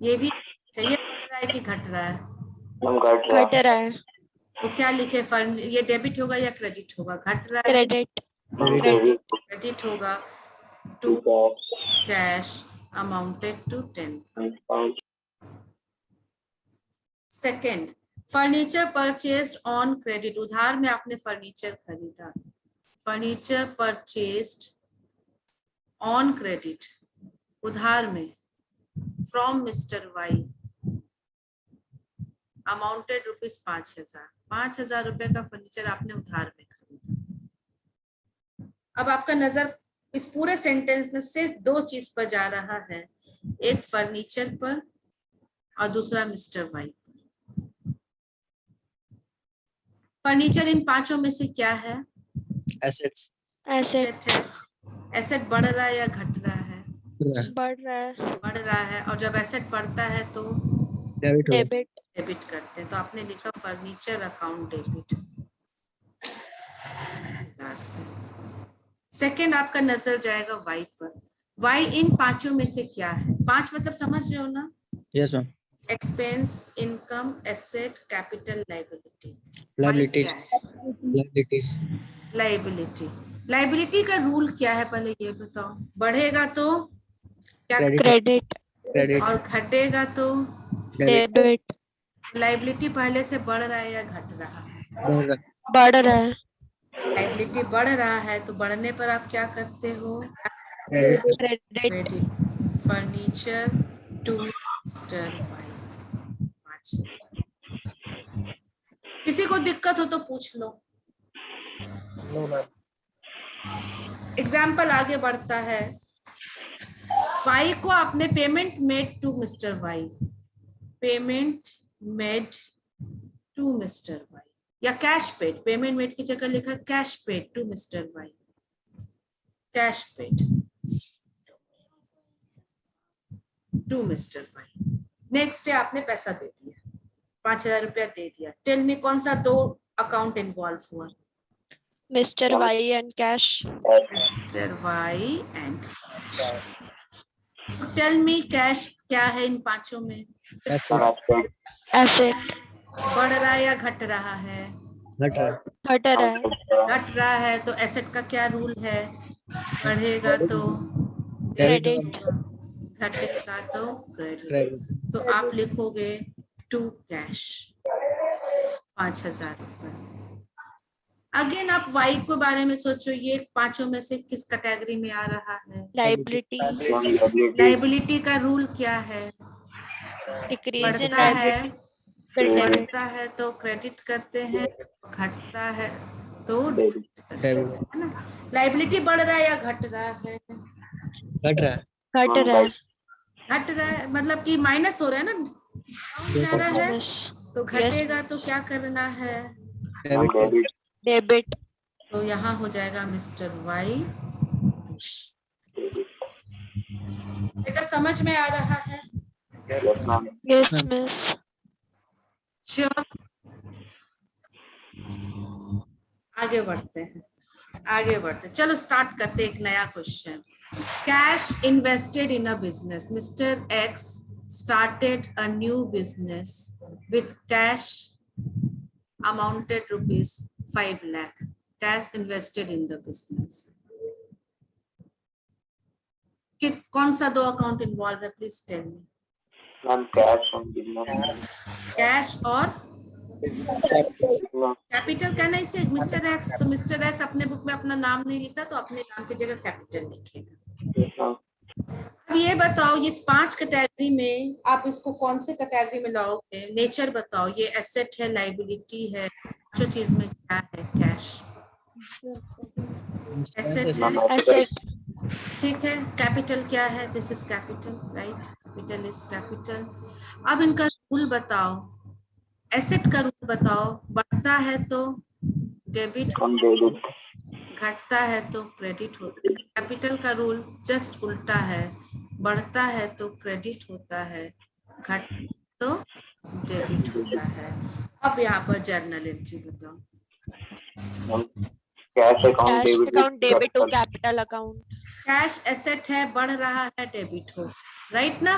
ये भी चाहिए, बढ़ रहा है कि घट रहा है? घट रहा है. तो क्या लिखे? फर्न, ये डेबिट होगा या क्रेडिट होगा? घट रहा है, Credit. क्रेडिट होगा। To cash amounted to 10। Second, furniture purchased on credit, उधार में आपने फर्नीचर खरीदा। फर्नीचर परचेस्ड ऑन क्रेडिट, उधार में, फ्रॉम मिस्टर वाई, अमाउंटेड ₹5,000। 5,000 रुपए का फर्नीचर आपने उधार में खरीदा। अब आपका नजर इस पूरे सेंटेंस में सिर्फ 2 चीज पर जा रहा है, एक फर्नीचर पर और दूसरा मिस्टर वाई। फर्नीचर इन 5 में से क्या है? एसेट्स। Asset. एसेट है। एसेट बढ़ रहा है या घट रहा है? बढ़ रहा है. बढ़ रहा है। और जब एसेट बढ़ता है तो डेबिट होगा। Debit. डेबिट करते हैं। तो आपने लिखा फर्नीचर अकाउंट डेबिट। सेकेंड, आपका नजर जाएगा वाई पर। वाई इन 5 में से क्या है? 5 मतलब समझ रहे हो ना? Yes ma'am. Expense, income, asset, capital, liability. Liabilities. Liabilities. Liability. Liability का रूल क्या है पहले ये बताओ? बढ़ेगा तो क्या? Credit. क्रेडिट। और घटेगा तो? डेबिट। Debit. लाइबिलिटी पहले से बढ़ रहा है या घट रहा है? बढ़ रहा है. लाइबिलिटी बढ़ रहा है तो बढ़ने पर आप क्या करते हो? Credit. Credit. Furniture to mister Y, 5,000। किसी को दिक्कत हो तो पूछ लो। No ma'am. एग्जाम्पल आगे बढ़ता है। वाई को आपने payment made to mister Y, payment made to mister Y, या कैश पेड, पेमेंट मेड की जगह लिखा cash paid to mister Y, cash paid to mister Y. Next day आपने पैसा दे दिया, 5,000 रुपया दे दिया। टेल मी कौन सा 2 अकाउंट इन्वॉल्व हुआ? Mr. Y and cash. Mister Y and tell me cash क्या है इन 5 में? Asset. बढ़ रहा है या घट रहा है? घट रहा है। घट रहा है. घट रहा है तो एसेट का क्या रूल है? बढ़ेगा तो डेबिट Credit. होगा। घटेगा तो क्रेडिट। क्रेडिट। तो आप लिखोगे टू कैश 5,000 रुपए। अगेन आप वाई के बारे में सोचो, ये 5 में से किस कैटेगरी में आ रहा है? Liability. लाइबिलिटी का रूल क्या है? Decrease in बढ़ता है, liability. Debit. बढ़ता है तो क्रेडिट करते हैं, घटता है तो डेबिट करते हैं, डेबिट। है ना? लाइबिलिटी बढ़ रहा है या घट रहा है? घट रहा है। घट रहा है. घट रहा है मतलब कि माइनस हो रहा है ना, डाउन जा रहा है। Yes. तो घटेगा तो क्या करना है? डेबिट। Debit. तो यहाँ हो जाएगा मिस्टर वाई। बेटा समझ में आ रहा है? Yes, miss. श्योर? आगे बढ़ते हैं, आगे बढ़ते हैं। चलो स्टार्ट करते हैं एक नया question. Cash invested in a business. Mister x started a new business with cash amounted ₹5 lakh. Cash invested in the business. कौन सा 2 अकाउंट इन्वॉल्व है? Please tell me. कैश और कैपिटल कहना इसे मिस्टर एक्स। तो मिस्टर एक्स अपने book में अपना नाम नहीं लिखता तो अपने नाम की जगह कैपिटल लिखेगा। अब ये बताओ, ये 5 कैटेगरी में आप इसको कौन से कैटेगरी में लाओगे? नेचर बताओ। ये एसेट है, लाइबिलिटी है, जो चीज में क्या है? कैश, एसेट है, Asset. ठीक है। कैपिटल क्या है? This is capital, right? Capital is capital. अब इनका रूल बताओ। एसेट का रूल बताओ। बढ़ता है तो डेबिट, घटता है तो क्रेडिट होता है। कैपिटल का रूल जस्ट उल्टा है, बढ़ता है तो क्रेडिट होता है, घट तो डेबिट होता है। अब यहाँ पर जर्नल एंट्री बताओ। Cash account debit to capital account. Cash asset है, बढ़ रहा है, डेबिट हो, राइट ना।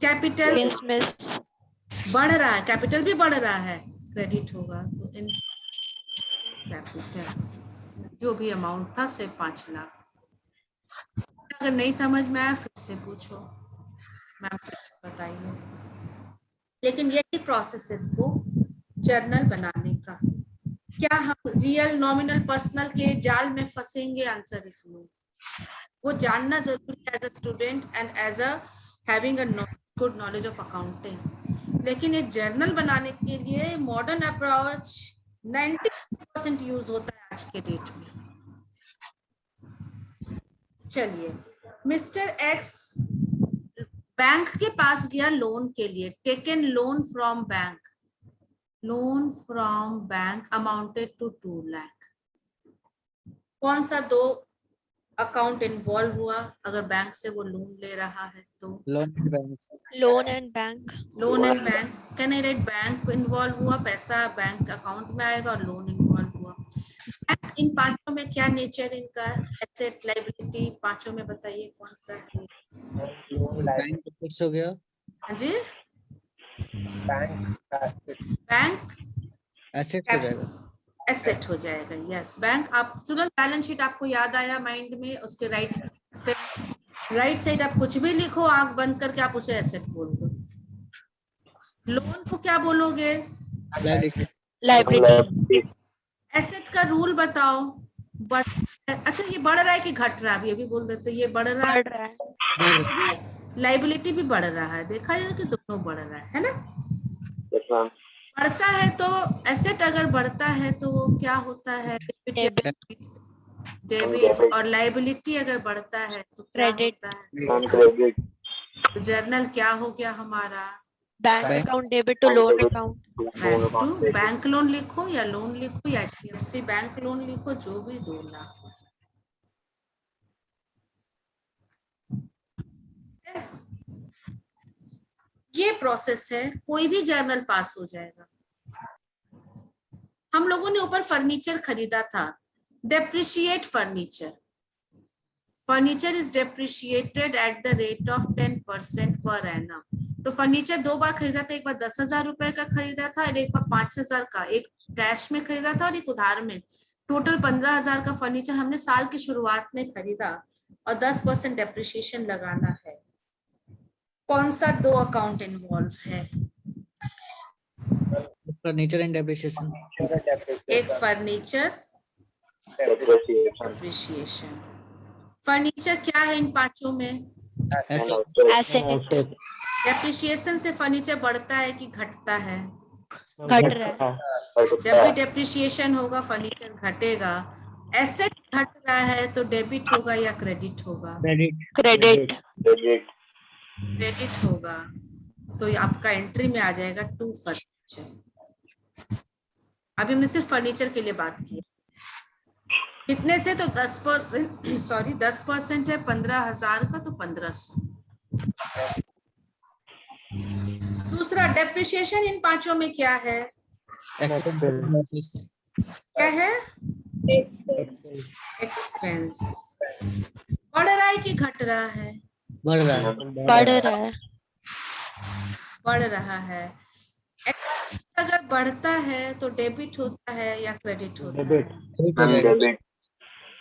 Capital Yes, miss. बढ़ रहा है, कैपिटल भी बढ़ रहा है, क्रेडिट होगा। तो इन कैपिटल जो भी अमाउंट था से 5 लाख। अगर नहीं समझ में आया फिर से पूछो, मैम फिर से बताइए। लेकिन यही प्रोसेस है इसको जर्नल बनाने का। क्या हम रियल नॉमिनल पर्सनल के जाल में फंसेंगे? Answer is no. वो जानना जरूरी है as a student and as a having a good knowledge of accounting. लेकिन एक जर्नल बनाने के लिए मॉडर्न अप्रोच 90% यूज होता है आज के डेट में। चलिए, मिस्टर एक्स बैंक के पास गया लोन के लिए, taken loan from bank, loan from bank amounted to 2 lakh. कौन सा दो अकाउंट इन्वॉल्व हुआ अगर बैंक से वो लोन ले रहा है तो? Loan bank. Loan and bank. Loan and bank. Can I write bank involve हुआ, पैसा बैंक अकाउंट में आएगा, और लोन इन्वॉल्व हुआ। बैंक इन पांचों में क्या नेचर इनका? एसेट, लायबिलिटी, पांचों में बताइए कौन सा है? बैंक फिक्स हो गया। हाँ जी, बैंक बैंक एसेट हो जाएगा। एसेट हो जाएगा। Yes, bank. आप तुरंत बैलेंस शीट आपको याद आया माइंड में, उसके राइट साइड आप कुछ भी लिखो आंख बंद करके, आप उसे एसेट बोल दो। लोन को क्या बोलोगे? Liability. एसेट का रूल बताओ। अच्छा, ये बढ़ रहा है कि घट रहा है? अभी अभी बोल देते ये बढ़ रहा बढ़ रहा है. है, लायबिलिटी भी बढ़ रहा है। देखा जाए कि दोनों बढ़ रहा है ना। बढ़ता है तो एसेट अगर बढ़ता है तो वो क्या होता है? डेबिट। और लायबिलिटी अगर बढ़ता है तो क्या Credit. होता है? तो जर्नल क्या हो गया हमारा? Bank account debit to loan account. Bank to bank loan लिखो या लोन लिखो या HDFC बैंक लोन लिखो, जो भी 2 लाख। ये प्रोसेस है, कोई भी जर्नल पास हो जाएगा। हम लोगों ने ऊपर फर्नीचर खरीदा था, depreciate furniture. Furniture is depreciated at the rate of 10% per annum. तो फर्नीचर 2 बार खरीदा था, एक बार 10,000 रुपए का खरीदा था और एक बार 5,000 का, एक कैश में खरीदा था और एक उधार में। टोटल 15,000 का फर्नीचर हमने साल की शुरुआत में खरीदा और 10% डेप्रिशिएशन लगाना है। कौन सा 2 अकाउंट इन्वॉल्व है? Furniture and depreciation. एक फर्नीचर, डेप्रिशिएशन। फर्नीचर क्या है इन पांचों में? Asset. डेप्रिशिएशन से फर्नीचर बढ़ता है कि घटता है? घट रहा है. जब भी डेप्रिशिएशन होगा फर्नीचर घटेगा। एसेट घट रहा है तो डेबिट होगा या क्रेडिट होगा? Credit. क्रेडिट होगा। तो ये आपका एंट्री में आ जाएगा 2 फर्नीचर। अभी हमने सिर्फ फर्नीचर के लिए बात की। कितने से? तो 10%, सॉरी 10% है 15,000 का, तो 1,500। दूसरा डेप्रिशिएशन इन पांचों में क्या है? क्या है? एक्सपेंस। बढ़ रहा है कि घट रहा है? बढ़ रहा है। बढ़ रहा है. बढ़ रहा है। अगर बढ़ता है तो डेबिट होता है या क्रेडिट होता है?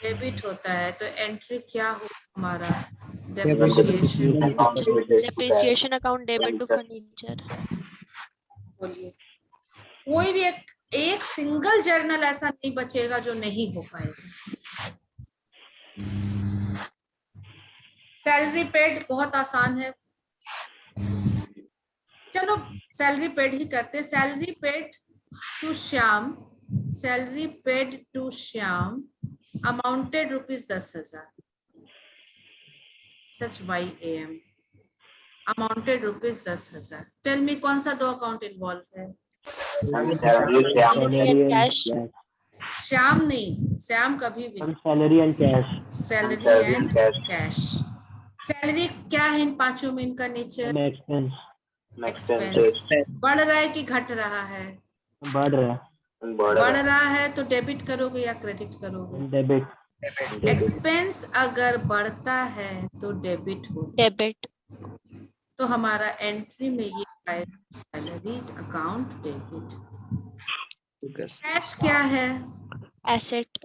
डेबिट होता है। तो एंट्री क्या हो हमारा? Depreciation. Depreciation account debit to furniture. बोलिए, कोई भी एक सिंगल जर्नल ऐसा नहीं बचेगा जो नहीं हो पाएगा। सैलरी पेड बहुत आसान है, चलो सैलरी पेड ही करते। Salary paid to Shyam, salary paid to Shyam amounted ₹10,000, सच YAM अमाउंटेड ₹10,000। टेल मी कौन सा 2 अकाउंट इन्वॉल्व है? Salary and cash. श्याम नहीं, श्याम कभी भी नहीं। Salary and cash. Salary and cash. Salary क्या है इन पांचों में? इनका नेचर एक्सपेंस। एक्सपेंस। बढ़ रहा है कि घट रहा है? बढ़ रहा है। बढ़ रहा है तो डेबिट करोगे या क्रेडिट करोगे? डेबिट। एक्सपेंस अगर बढ़ता है तो डेबिट होगा। डेबिट। तो हमारा एंट्री में ये आएगा सैलरी अकाउंट डेबिट। कैश क्या है? एसेट।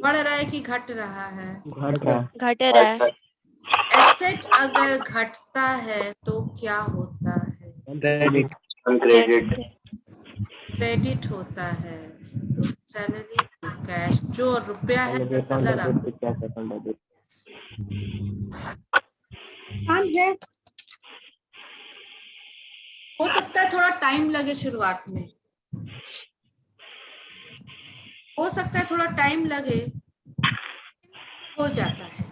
बढ़ रहा है कि घट रहा है? घट रहा है। घट रहा है। एसेट अगर घटता है तो क्या होता है? क्रेडिट। क्रेडिट। क्रेडिट होता है। तो सैलरी टू कैश, जो रुपया है सैलरी 10,000 अकाउंट आप डेबिट, कैश अकाउंट डेबिट। आसान है। हो सकता है थोड़ा टाइम लगे शुरुआत में, हो सकता है थोड़ा टाइम लगे, हो जाता है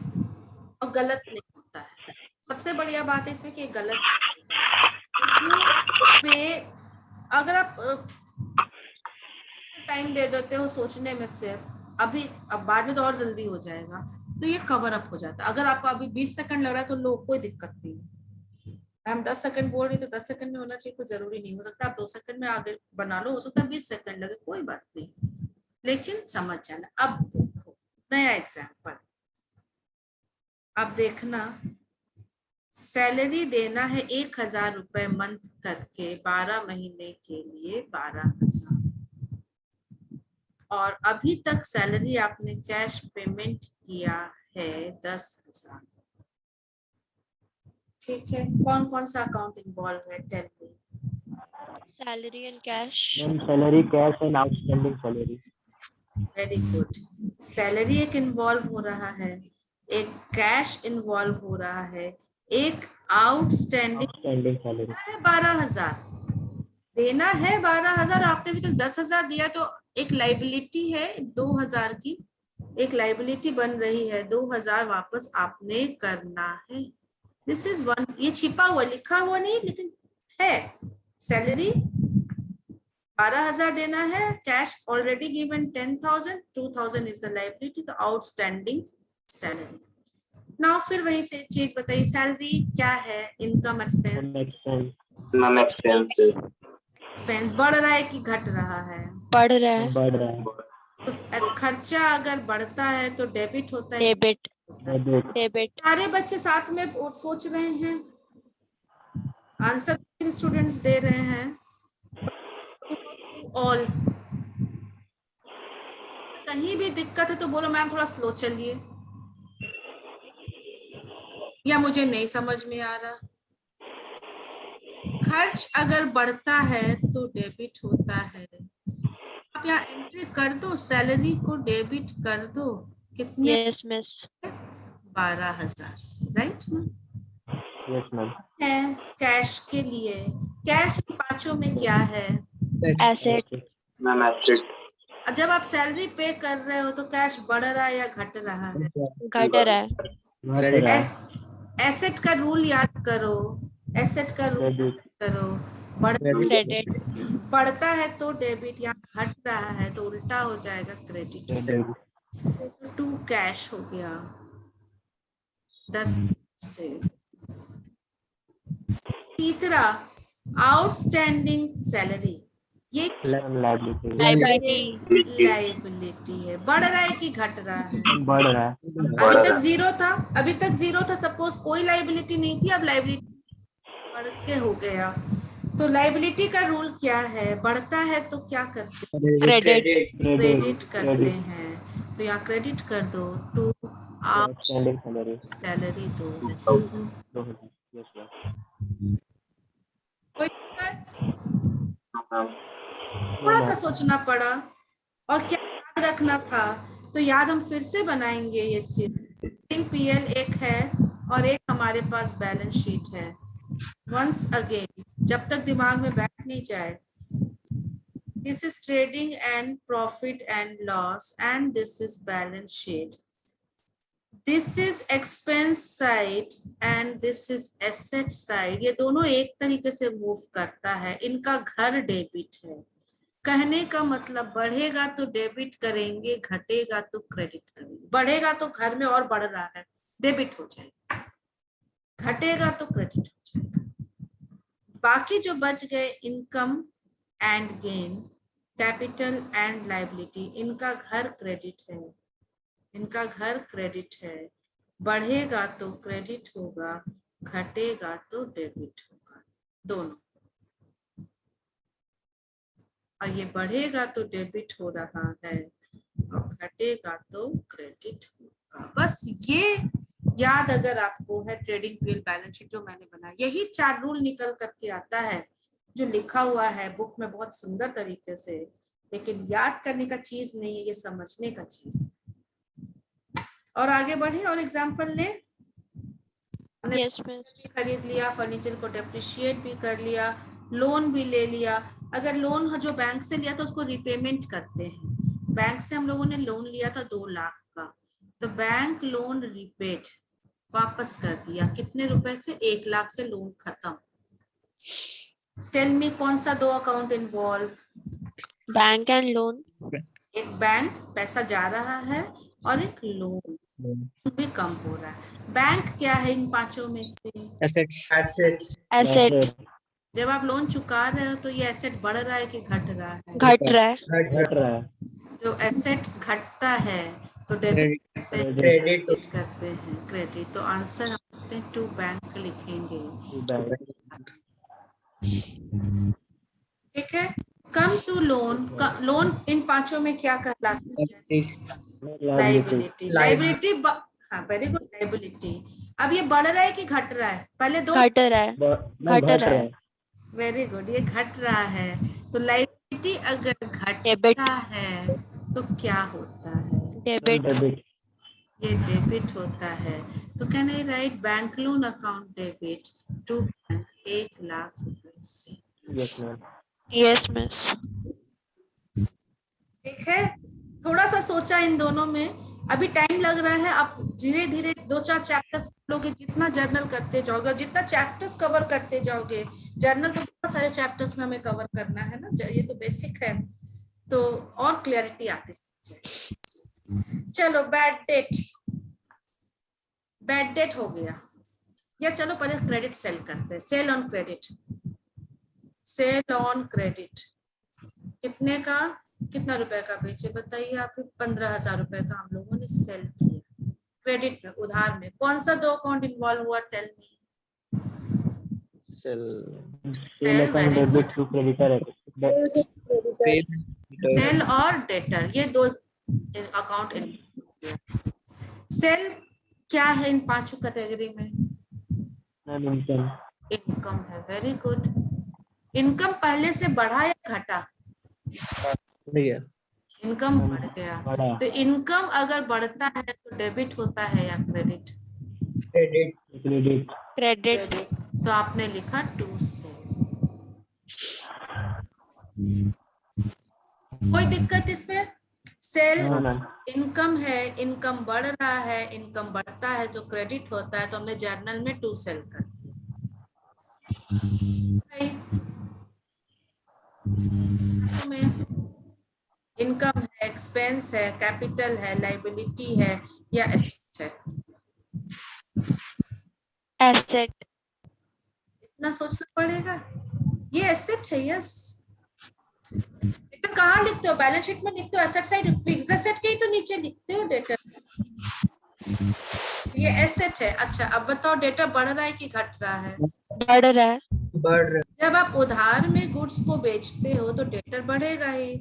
और गलत नहीं होता है। सबसे बढ़िया बात है इसमें कि गलत पे अगर आप टाइम दे देते हो सोचने में सिर्फ अभी, अब बाद में तो और जल्दी हो जाएगा, तो ये कवर अप हो जाता है। अगर आपको अभी 20 सेकंड लग रहा है तो लो, कोई दिक्कत नहीं है। हम 10 सेकंड बोल रही तो 10 सेकंड में होना चाहिए, कोई जरूरी नहीं। हो सकता है आप 2 सेकंड में आगे बना लो, हो सकता है 20 सेकंड लगे, कोई बात नहीं, लेकिन समझ जाना। अब देखो नया एग्जाम्पल, अब देखना, सैलरी देना है 1,000 रुपए मंथ करके 12 महीने के लिए 12,000, और अभी तक सैलरी आपने कैश पेमेंट किया है 10,000। ठीक है, कौन कौन सा अकाउंट इन्वॉल्व है? Tell me. Salary and cash. Salary, cash and outstanding salary. Very good. Salary एक इन्वॉल्व हो रहा है, एक कैश इन्वॉल्व हो रहा है, एक आउटस्टैंडिंग सैलरी है 12,000 देना है। 12,000 आपने अभी तक 10,000 दिया, तो एक लाइबिलिटी है 2,000 की, एक लाइबिलिटी बन रही है 2,000 वापस आपने करना है। दिस इज वन, ये छिपा हुआ लिखा हुआ नहीं लेकिन है। सैलरी 12,000 देना है, cash already given 10,000, 2,000 is the liability, तो आउटस्टैंडिंग सैलरी। नाउ फिर वही से चीज बताइए, सैलरी क्या है? Income, expense. एक्सपेंस बढ़ रहा है कि घट रहा है? बढ़ रहा है। बढ़ रहा है। तो खर्चा अगर बढ़ता है तो डेबिट होता है। डेबिट। डेबिट। डेबिट। सारे बच्चे साथ में सोच रहे हैं, आंसर स्टूडेंट्स दे रहे हैं। ऑल कहीं भी दिक्कत है तो बोलो मैम थोड़ा स्लो चलिए, या मुझे नहीं समझ में आ रहा। खर्च अगर बढ़ता है तो डेबिट होता है। आप यहाँ एंट्री कर दो, सैलरी को डेबिट कर दो, कितने? Yes miss. 12,000 से, राइट? Yes ma'am. है कैश के लिए, कैश इन पांचों में क्या है? एसेट। Ma'am asset. जब आप सैलरी पे कर रहे हो तो कैश बढ़ रहा है या घट रहा है? घट रहा है। एसेट का रूल याद करो, एसेट का रूल करो। क्रेडिट। बढ़ता है तो डेबिट, यहाँ घट रहा है तो उल्टा हो जाएगा क्रेडिट। 2 कैश हो गया 10 से। तीसरा आउटस्टैंडिंग सैलरी, ये लाइबिलिटी। लाइबिलिटी है। बढ़ रहा है कि घट रहा है? बढ़ रहा है। अभी तक जीरो था, अभी तक जीरो था, सपोज कोई लाइबिलिटी नहीं थी, अब लाइबिलिटी बढ़ के हो गया। तो लाइबिलिटी का रूल क्या है? बढ़ता है तो क्या करते हैं? क्रेडिट। क्रेडिट करते हैं। तो यहाँ क्रेडिट कर दो, to outstanding salary. Salary 2,000। 2,000। Yes ma'am. कोई दिक्कत? थोड़ा सा सोचना पड़ा और क्या याद रखना था, तो याद हम फिर से बनाएंगे ये चीज। पीएल एक है और एक हमारे पास बैलेंस शीट है। वंस अगेन, जब तक दिमाग में बैठ नहीं जाए, this is trading and profit and loss and this is balance sheet. This is expense side and this is asset side. ये दोनों एक तरीके से मूव करता है, इनका घर डेबिट है। कहने का मतलब बढ़ेगा तो डेबिट करेंगे, घटेगा तो क्रेडिट करेंगे। बढ़ेगा तो घर में और बढ़ रहा है, डेबिट हो जाएगा, घटेगा तो क्रेडिट हो जाएगा। बाकी जो बच गए income and gain, capital and liability. इनका घर क्रेडिट है, इनका घर क्रेडिट है, बढ़ेगा तो क्रेडिट होगा, घटेगा तो डेबिट होगा, दोनों। और ये बढ़ेगा तो डेबिट हो रहा है और घटेगा तो क्रेडिट होगा। बस ये याद अगर आपको है ट्रेडिंग पीरियड बैलेंस शीट जो मैंने बनाया, यही 4 रूल निकल करके आता है जो लिखा हुआ है बुक में बहुत सुंदर तरीके से, लेकिन याद करने का चीज नहीं है, ये समझने का चीज है। और आगे बढ़े और एग्जांपल ले। हमने Yes, miss. खरीद लिया, फर्नीचर को डेप्रिशिएट भी कर लिया, लोन भी ले लिया। अगर लोन जो बैंक से लिया तो उसको रिपेमेंट करते हैं। बैंक से हम लोगों ने लोन लिया था 2 लाख का, तो बैंक लोन रिपेड, वापस कर दिया। कितने रुपए से? 1 लाख से लोन खत्म। टेल मी कौन सा 2 account involve? Bank and loan. एक बैंक पैसा जा रहा है और एक लोन भी कम हो रहा है। बैंक क्या है इन पांचों में से? एसेट्स। assets, Asset. जब आप लोन चुका रहे हो तो ये एसेट बढ़ रहा है कि घट रहा है? घट रहा है. घट रहा है। जो एसेट घटता है तो डेबिट करते हैं, credit, क्रेडिट करते हैं, क्रेडिट। तो आंसर हम लिखते हैं टू बैंक लिखेंगे, बैंक। ठीक है। कम टू लोन, लोन इन पांचों में क्या कहलाता है? लाइबिलिटी। लाइबिलिटी, हाँ वेरी गुड, लाइबिलिटी। अब ये बढ़ रहा है कि घट रहा है? पहले दो, घट रहा है. घट रहा है. वेरी गुड, ये घट रहा है। तो लाइबिलिटी अगर Debit. घटता है तो क्या होता है? Debit. डेबिट। ये डेबिट होता है। तो can I write bank loan account debit to bank 1 lakh रुपए से? Yes ma'am. Yes, miss. ठीक है, थोड़ा सा सोचा इन दोनों में, अभी टाइम लग रहा है। आप धीरे धीरे 2-4 चैप्टर्स लोगे, जितना जर्नल करते जाओगे, जितना चैप्टर्स कवर करते जाओगे, जर्नल तो बहुत सारे चैप्टर्स में हमें कवर करना है ना, ये तो बेसिक है, तो और क्लैरिटी आती जाएगी। चलो बैड डेट हो गया, या चलो पहले क्रेडिट सेल करते हैं। Sale on credit, sale on credit कितने का, कितना रुपए का बेचे बताइए आप? 15,000 रुपए का हम लोगों ने सेल किया क्रेडिट में, उधार में। कौन सा 2 अकाउंट इन्वॉल्व हुआ? Tell me. Sale account debit to creditor है। सेल और डेटर, ये 2 अकाउंट इन्वॉल्व हुए। सेल क्या है इन पांचों कैटेगरी में? इनकम है। Very good. इनकम पहले से बढ़ा या घटा? इनकम बढ़ गया। तो इनकम अगर बढ़ता है तो डेबिट होता है या क्रेडिट? credit, credit. Credit. तो आपने लिखा टू सेल। कोई दिक्कत इसमें? सेल इनकम है, इनकम बढ़ रहा है, इनकम बढ़ता है तो क्रेडिट होता है, तो हमने जर्नल में टू सेल कर दिया। इनकम है, एक्सपेंस है, कैपिटल है, लाइबिलिटी है या एसेट है? Asset. इतना सोचना पड़ेगा। ये एसेट है, यस। तो कहाँ लिखते हो? बैलेंस शीट में लिखते हो एसेट साइड, फिक्स्ड एसेट के ही तो नीचे लिखते हो डेटा। ये एसेट है। अच्छा अब बताओ डेटा बढ़ रहा है कि घट रहा है? बढ़ रहा है. बढ़, जब आप उधार में गुड्स को बेचते हो तो डेटर बढ़ेगा ही।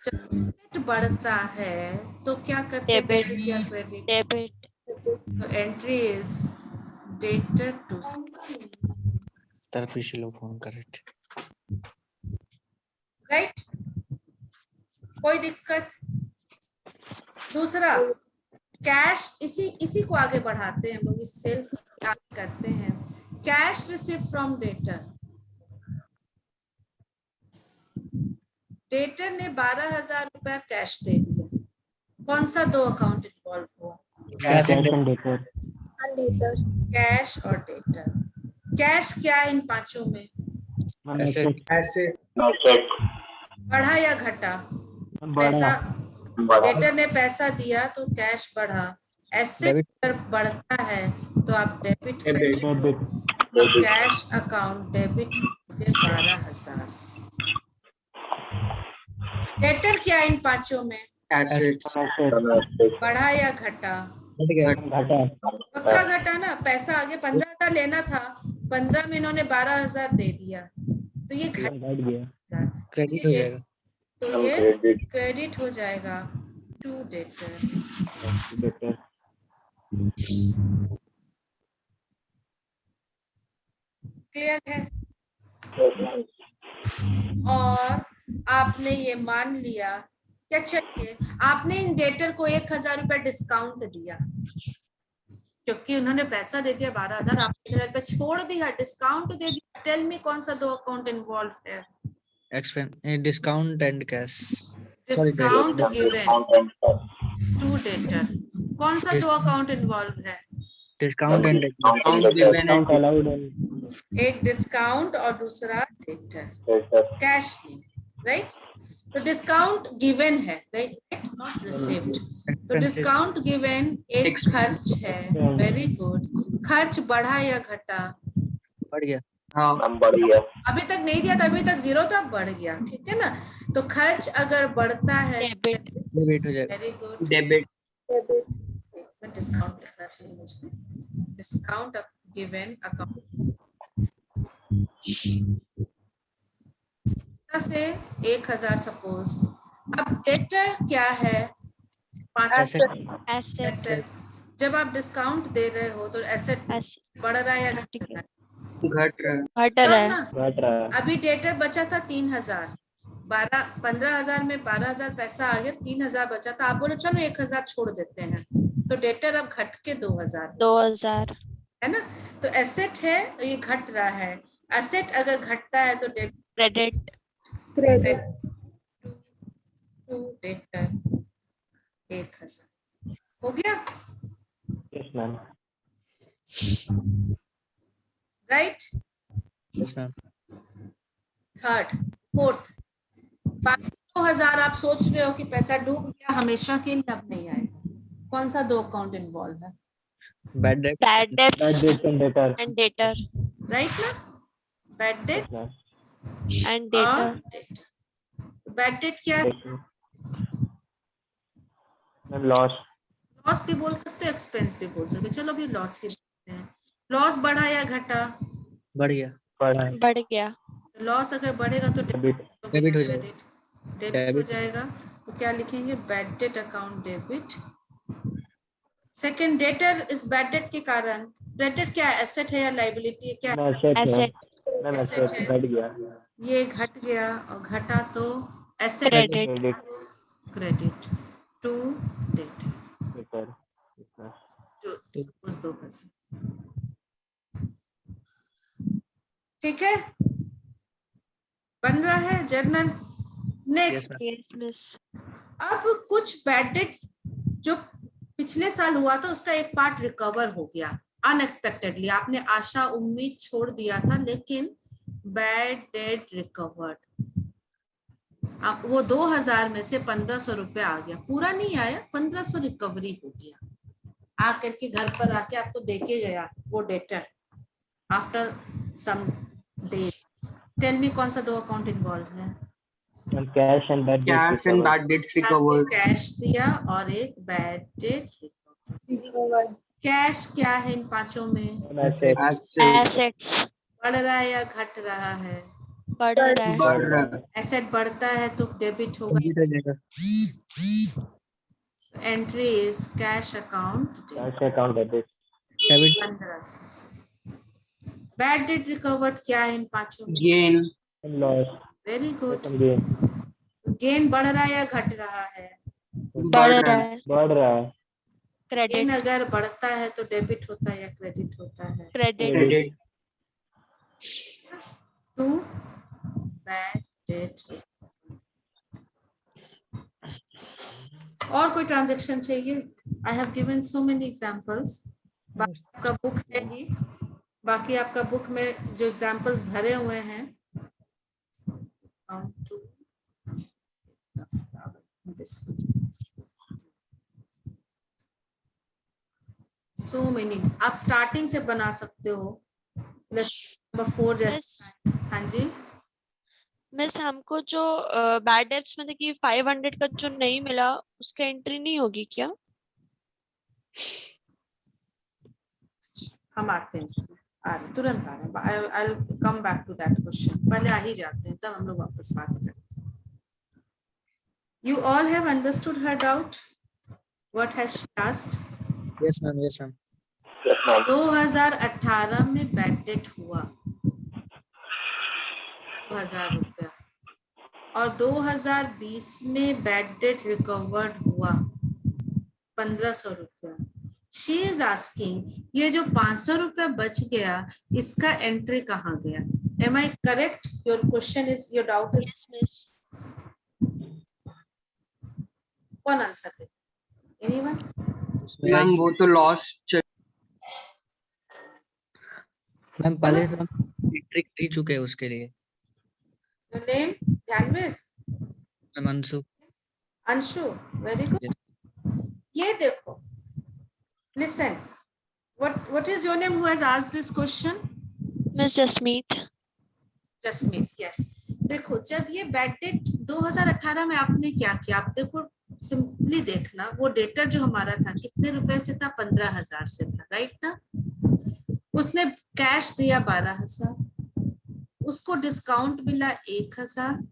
जब डेट बढ़ता है तो क्या करते हैं? Debit. डेबिट या क्रेडिट? Debit. तो एंट्री इज डेटर टू तरफ लोग फोन कर रहे थे। राइट। कोई दिक्कत? दूसरा कैश, इसी को आगे बढ़ाते हैं हम लोग, इस सेल को आगे करते हैं। Cash receive from debtor, debtor ने 12,000 रुपया कैश दे दिया। कौन सा 2 अकाउंट इन्वॉल्व हुआ? Cash and debtor. कैश और डेटर। कैश क्या है इन पांचों में? asset, बढ़ा या घटा? पैसा, डेटर ने पैसा दिया तो कैश बढ़ा। एसेट अगर बढ़ता है तो आप डेबिट करेंगे। तो कैश अकाउंट डेबिट 12,000 से। क्या इन पांचों में? assets, बढ़ा या घटा? बढ़ गया। घटा। पक्का घटा ना, पैसा आगे 15,000 लेना था, 15 में इन्होंने 12,000 दे दिया, तो ये घट घट गया। क्रेडिट हो जाएगा। तो ये क्रेडिट हो जाएगा टू डेटर। डेटर। क्लियर है? और आपने ये मान लिया क्या, चलिए आपने इन डेटर को 1,000 रुपया डिस्काउंट दिया, क्योंकि उन्होंने पैसा दे दिया 12,000, आपने 1,000 रुपया छोड़ दिया, डिस्काउंट दे दिया। टेल मी कौन सा दो अकाउंट इन्वॉल्व है? Discount and cash. Discount given to debtor. कौन सा दो अकाउंट इन्वॉल्व है? डिस्काउंट एंड डिस्काउंट अलाउड है। एक डिस्काउंट और दूसरा डेटर, कैश नहीं, राइट? तो डिस्काउंट गिवन है, राइट, नॉट रिसीव्ड। तो डिस्काउंट गिवन एक खर्च है। Very good. खर्च बढ़ा या घटा? बढ़ गया। अभी तक नहीं दिया था, अभी तक जीरो था, बढ़ गया, ठीक है ना? तो खर्च अगर बढ़ता है, डेबिट डेबिट हो जाएगा। वेरी गुड, debit, डिस्काउंट लिखना चाहिए मुझे, डिस्काउंट गिवन अकाउंट से 1,000 सपोज। अब डेटर क्या है? Asset asset. जब आप डिस्काउंट दे रहे हो तो एसेट बढ़ रहा है या घट रहा है? घट रहा है, घट रहा है। ना? घट रहा है। अभी डेटर बचा था 3,000, 15,000 में 12,000 पैसा आ गया, 3,000 बचा था, आप बोले चलो 1,000 छोड़ देते हैं, तो डेटर अब घट के 2,000 2,000 है ना? तो एसेट है, तो ये घट रहा है। एसेट अगर घटता है तो क्रेडिट credit, टू डेटर 1,000 हो गया, yes ma'am. Right? Yes ma'am. Third, fourth, 2,000 आप सोच रहे हो कि पैसा डूब गया हमेशा के लिए, अब नहीं आएगा। कौन सा दो अकाउंट इन्वॉल्व है? Bad debts bad debt and debtor. And debtor right ना? Bad debt ma'am. एंड और डेटर। डेट। बैड डेट क्या है? Ma'am loss. लॉस भी बोल सकते हो, एक्सपेंस भी बोल सकते हो, चलो अभी लॉस ही बोलते हैं। लॉस बढ़ा या घटा? बढ़ गया। बढ़ा। बढ़ गया। लॉस अगर बढ़ेगा तो डेबिट। डेबिट हो जाएगा। डेबिट हो डेबिट। जाएगा। तो क्या लिखेंगे? Bad debt account debit. Second, debtor इस बैड डेट के कारण, डेटर क्या एसेट है या लाइबिलिटी है? क्या एसेट है। एसेट मैम Asset एसेट है। घट गया। ये घट गया और घटा तो asset credit credit. Credit to debtor, debtor. जो सपोज 2%। ठीक है, बन रहा है जर्नल। Next, yes ma'am. Yes miss. अब कुछ बैड डेट जो पिछले साल हुआ था उसका एक पार्ट रिकवर हो गया अनएक्सपेक्टेडली, आपने आशा उम्मीद छोड़ दिया था, लेकिन बैड डेट रिकवर्ड। अब वो 2,000 में से 1,500 रुपया आ गया, पूरा नहीं आया, 1,500 रिकवरी हो गया। आकर के घर पर आके आपको देके गया वो debtor after some days. Tell me कौन सा दो अकाउंट इन्वॉल्व है? Cash and bad debt. cash and bad debts recovered, cash दिया और एक bad debt recover. recovered, cash क्या है इन पांचों में? assets, एसेट्स बढ़ रहा है या घट रहा है? बढ़ रहा है। बढ़ रहा है, एसेट बढ़ता है तो डेबिट होगा। डेबिट हो जाएगा। Entry is cash account cash account debit. Debit. 1500 से। बैड डेट रिकवर्ड क्या है इन पांचों में? gain, loss. Very good. Gain. Gain बढ़ रहा है या घट रहा है? बढ़ रहा है। बढ़ रहा है। गेन क्रेडिट अगर बढ़ता है तो डेबिट होता है या क्रेडिट होता है? Credit credit, to bad debt. और कोई ट्रांजैक्शन चाहिए? I have given so many examples. बाकी आपका बुक है ही, बाकी आपका बुक में जो एग्जांपल्स भरे हुए हैं, सो मेनी, आप स्टार्टिंग से बना सकते हो। नंबर 4 जैसे। हाँ जी, मिस हमको जो बैड डेट्स में देखिए 500 का जो नहीं मिला उसका एंट्री नहीं होगी क्या? हम आते हैं इसमें, आ रहे तुरंत आ रहे हैं। I will come back to that question, पहले आ ही जाते हैं तब हम लोग वापस बात करें। You all have understood her doubt, what has she asked? Yes ma'am, yes ma'am. 2018 में बैड डेट हुआ 2000 रुपया, और 2020 में बैड डेट रिकवर्ड हुआ 1500 रुपया। शी इज आस्किंग ये जो 500 रुपया बच गया इसका एंट्री कहाँ गया? Am I correct? Your question is, your doubt is, yes miss. कौन आंसर दे? एनीवन? मैम वो तो लॉस मैम पहले से हम एंट्री कर ही चुके हैं उसके लिए। Your name Janvir? Ma'am Anshu. Anshu, very good. ये देखो, listen, what is your name who has asked this question? Miss Jasmeet. Jasmeet, yes। देखो, जब ये बैड डेट 2018 में आपने क्या किया, आप देखो सिंपली देखना, वो डेटर जो हमारा था कितने रुपए से था? 15,000 से था, राइट ना? उसने कैश दिया 12,000, उसको डिस्काउंट मिला 1,000,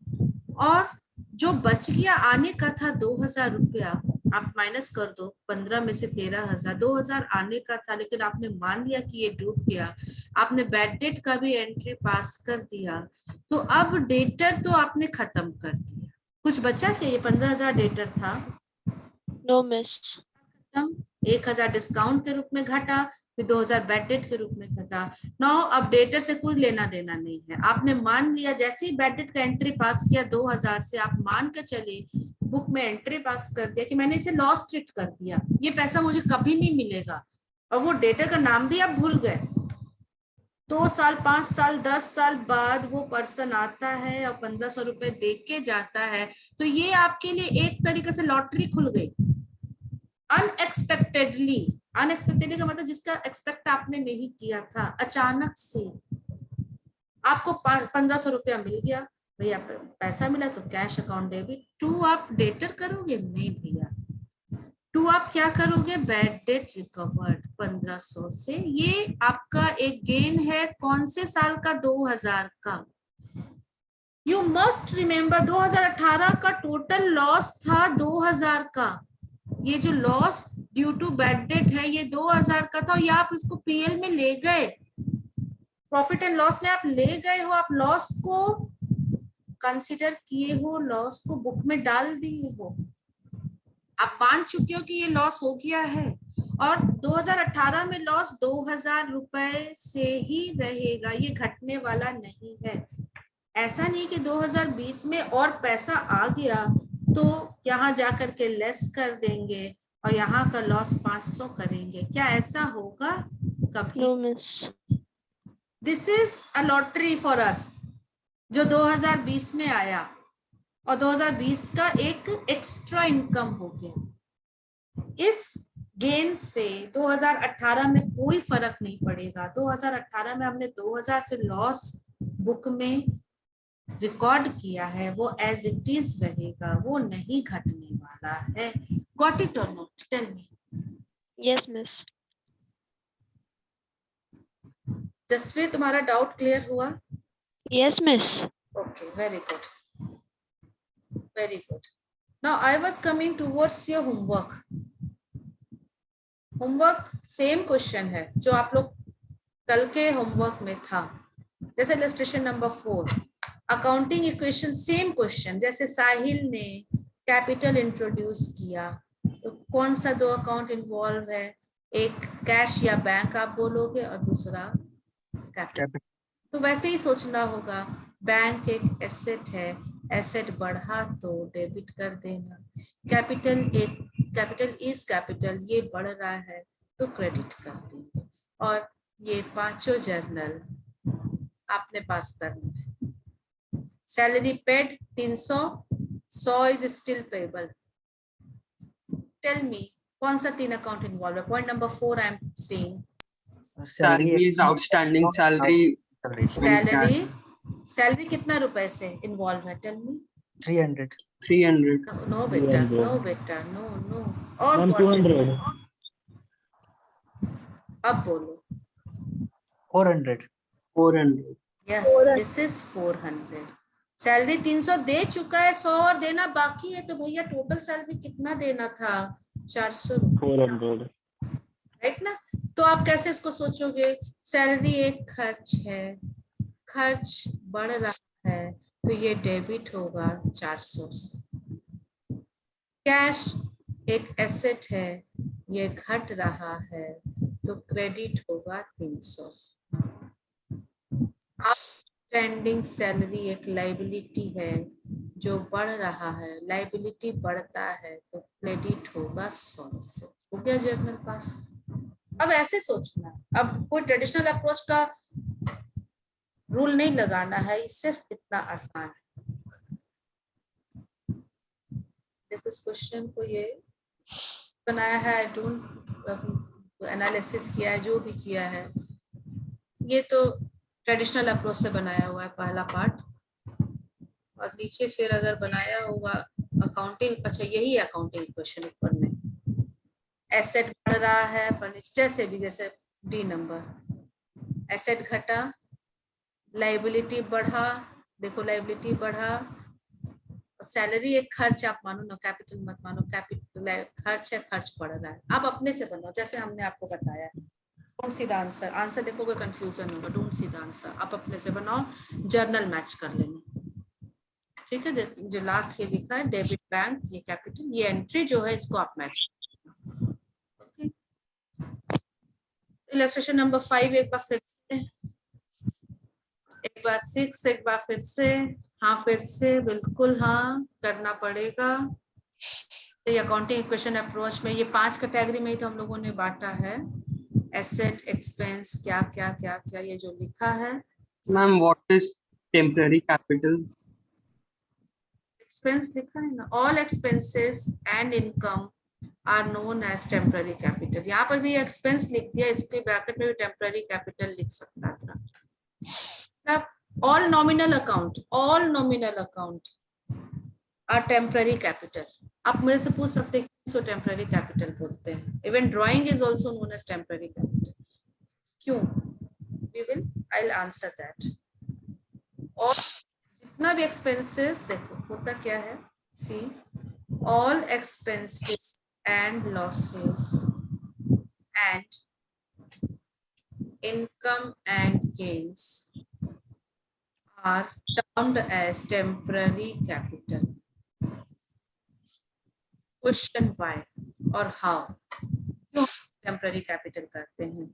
और जो बच गया आने का था 2,000 रुपया, आप माइनस कर दो 15 में से 13,000, 2,000 आने का था, लेकिन आपने मान लिया कि ये डूब गया, आपने बैड डेट का भी एंट्री पास कर दिया, तो अब डेटर तो आपने खत्म कर दिया। कुछ बचा क्या? ये 15,000 डेटर था, नो मिस। खत्म। 1,000 डिस्काउंट के रूप में घटा, फिर 2,000 बैड डेट के रूप में घटा। नाउ अब डेटर से कोई लेना देना नहीं है, आपने मान लिया, जैसे ही बैड डेट का एंट्री पास किया 2,000 से, आप मान के चले, बुक में एंट्री पास कर दिया कि मैंने इसे लॉस ट्रीट कर दिया, ये पैसा मुझे कभी नहीं मिलेगा, और वो डेटर का नाम भी आप भूल गए। 2 साल, 5 साल, 10 साल बाद वो पर्सन आता है और 1,500 रुपए दे के जाता है, तो ये आपके लिए एक तरीके से लॉटरी खुल गई अनएक्सपेक्टेडली। अनएक्सपेक्टेडली का मतलब जिसका एक्सपेक्ट आपने नहीं किया था, अचानक से आपको 1,500 रुपया मिल गया, भैया पैसा मिला तो कैश अकाउंट डेबिट। टू आप डेटर करोगे? नहीं भैया, टू आप क्या करोगे? बैड डेट रिकवर्ड 1,500 से। ये आपका एक गेन है, कौन से साल का? 2000 का। यू मस्ट रिमेम्बर 2018 का टोटल लॉस था 2,000 का, ये जो loss due to bad debt है ये 2,000 का था, या आप इसको पीएल में ले गए, प्रॉफिट एंड लॉस में आप ले गए हो, आप लॉस को कंसीडर किए हो, लॉस को बुक में डाल दिए हो, आप मान चुके हो कि ये लॉस हो गया है, और 2018 में लॉस 2,000 रुपए से ही रहेगा, ये घटने वाला नहीं है। ऐसा नहीं कि 2020 में और पैसा आ गया तो यहाँ जाकर के लेस कर देंगे और यहाँ का लॉस 500 करेंगे, क्या ऐसा होगा कभी? No miss. This is a lottery for us, जो 2020 में आया, और 2020 का एक एक्स्ट्रा इनकम हो गया। इस गेन से 2018 में कोई फर्क नहीं पड़ेगा। 2018 में हमने 2,000 से लॉस बुक में रिकॉर्ड किया है, वो एज इट इज रहेगा, वो नहीं घटने वाला है। गॉट इट और not? Tell me. Yes miss. Jasvir, तुम्हारा डाउट क्लियर हुआ? Yes miss. Okay, very good. Very good. Now I was coming towards your homework. Homework same question है जो आप लोग कल के homework में था, जैसे illustration number 4, accounting equation same question, जैसे साहिल ने capital introduce किया, तो कौन सा 2 अकाउंट इन्वॉल्व है? एक कैश या बैंक आप बोलोगे, और दूसरा कैपिटल। तो वैसे ही सोचना होगा, बैंक एक एसेट है, एसेट बढ़ा तो डेबिट कर देना, कैपिटल एक कैपिटल इज कैपिटल, ये बढ़ रहा है तो क्रेडिट कर देंगे, और ये 5 जर्नल आपने पास करना है। Salary paid 300, 100 is still payable. Tell me कौन सा 3 अकाउंट इन्वॉल्व है? Point number 4 I am saying salary is outstanding salary salary, salary कितना रुपए से इन्वॉल्व है? टेल मी। 300। 300. नो बेटा, 300. नो बेटा, नो नो। और मैम possible? 200. अब बोलो। 400। 400. यस, 400. This is 400। सैलरी 300 दे चुका है, 100 और देना बाकी है, तो भैया टोटल सैलरी कितना देना था? 400 रुपये, 400. राइट ना? तो आप कैसे इसको सोचोगे? सैलरी एक खर्च है, खर्च बढ़ रहा है, तो ये डेबिट होगा 400 से। कैश एक एसेट है, ये घट रहा है, तो क्रेडिट होगा 300 से। आउटस्टैंडिंग सैलरी एक लाइबिलिटी है जो बढ़ रहा है, लाइबिलिटी बढ़ता है तो क्रेडिट होगा 100 से। हो गया जर्नल पास? अब ऐसे सोचना, अब कोई ट्रेडिशनल अप्रोच का रूल नहीं लगाना है, सिर्फ इतना आसान है। देखो इस क्वेश्चन को ये बनाया है, आई डोंट एनालिसिस किया है, जो भी किया है ये तो ट्रेडिशनल अप्रोच से बनाया हुआ है पहला पार्ट, और नीचे फिर अगर बनाया होगा अकाउंटिंग, अच्छा यही अकाउंटिंग क्वेश्चन ऊपर में, एसेट बढ़ रहा है, फर्नीचर जैसे भी, जैसे डी नंबर, एसेट घटा, लाइबिलिटी बढ़ा, देखो लाइबिलिटी बढ़ा, सैलरी एक खर्च आप मानो ना, कैपिटल मत मानो, कैपिटल खर्च है, खर्च बढ़ रहा है। आप अपने से बनाओ जैसे हमने आपको बताया, don't see the answer, answer देखोगे कंफ्यूजन होगा, डोंट सी द आंसर, आप अपने से बनाओ, जर्नल मैच कर लेना, ठीक है? जो लास्ट ये लिखा है डेबिट बैंक, ये कैपिटल, ये एंट्री जो है इसको आप मैच। इलस्ट्रेशन नंबर 5 एक बार फिर से, एक बार 6 एक बार फिर से, हाँ फिर से बिल्कुल हाँ करना पड़ेगा। ये अकाउंटिंग इक्वेशन अप्रोच में ये 5 कैटेगरी में ही तो हम लोगों ने बांटा है, एसेट, एक्सपेंस, क्या क्या क्या क्या, ये जो लिखा है। Ma'am, what is temporary capital? Expense लिखा है ना, all expenses and income are known as temporary capital. यहाँ पर भी एक्सपेंस लिख दिया, इसके ब्रैकेट में भी टेम्पररी कैपिटल लिख सकता था। all nominal account are temporary capital। आप मेरे से पूछ सकते हैं किसको टेम्पररी कैपिटल बोलते हैं? Even drawing is also known as temporary capital. क्यों? I'll answer that। और जितना भी एक्सपेंसेस देखो होता क्या है, सी all expenses and losses and income and gains are termed as temporary capital। Question why और how, क्यों temporary capital कहते हैं?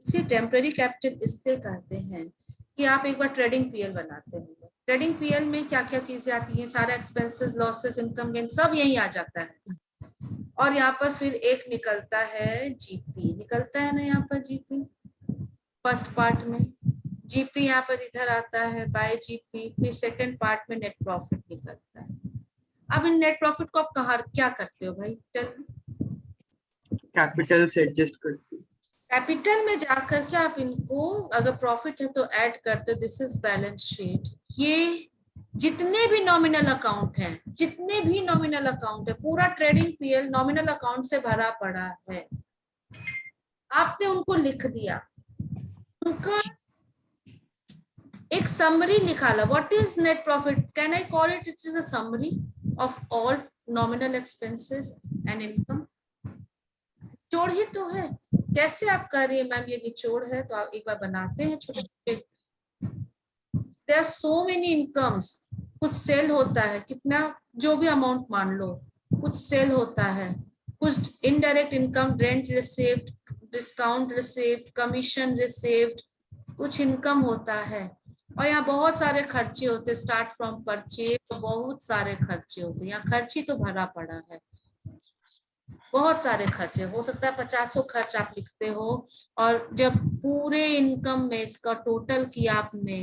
इसे temporary capital इसलिए कहते हैं कि आप एक बार ट्रेडिंग पीएल बनाते हैं, ट्रेडिंग पीएल में क्या क्या चीजें आती हैं, सारा एक्सपेंसेस, लॉसेस, इनकम गेन सब यही आ जाता है, और यहाँ पर फिर एक निकलता है जीपी, निकलता है ना यहाँ पर जीपी फर्स्ट पार्ट में, जीपी यहाँ पर इधर आता है बाय जीपी, फिर सेकंड पार्ट में नेट प्रॉफिट निकलता है। अब इन नेट प्रॉफिट को आप कहाँ क्या करते हो भाई? Capital से adjust करते हैं। कैपिटल में जाकर के आप इनको अगर प्रॉफिट है तो ऐड करते हो, दिस इज बैलेंस शीट। ये जितने भी नॉमिनल अकाउंट हैं, जितने भी नॉमिनल अकाउंट है, पूरा ट्रेडिंग पीएल नॉमिनल अकाउंट से भरा पड़ा है, आपने उनको लिख दिया, उनका एक समरी निकाला, what is net profit, can I call it, it is a summary of all nominal expenses and income. निचोड़ ही तो है। कैसे आप कर रही है मैम? ये निचोड़ है, तो आप एक बार बनाते हैं छोटे छोटे। There are so many incomes, कुछ सेल होता है, कितना जो भी अमाउंट मान लो, कुछ सेल होता है, कुछ indirect income, rent received, discount received, commission received, कुछ इनकम होता है, और यहाँ बहुत सारे खर्चे होते हैं, स्टार्ट फ्रॉम परचेज, बहुत सारे खर्चे होते हैं, यहाँ खर्च ही तो भरा पड़ा है, बहुत सारे खर्चे, हो सकता है 50 खर्च आप लिखते हो, और जब पूरे इनकम में इसका टोटल किया आपने,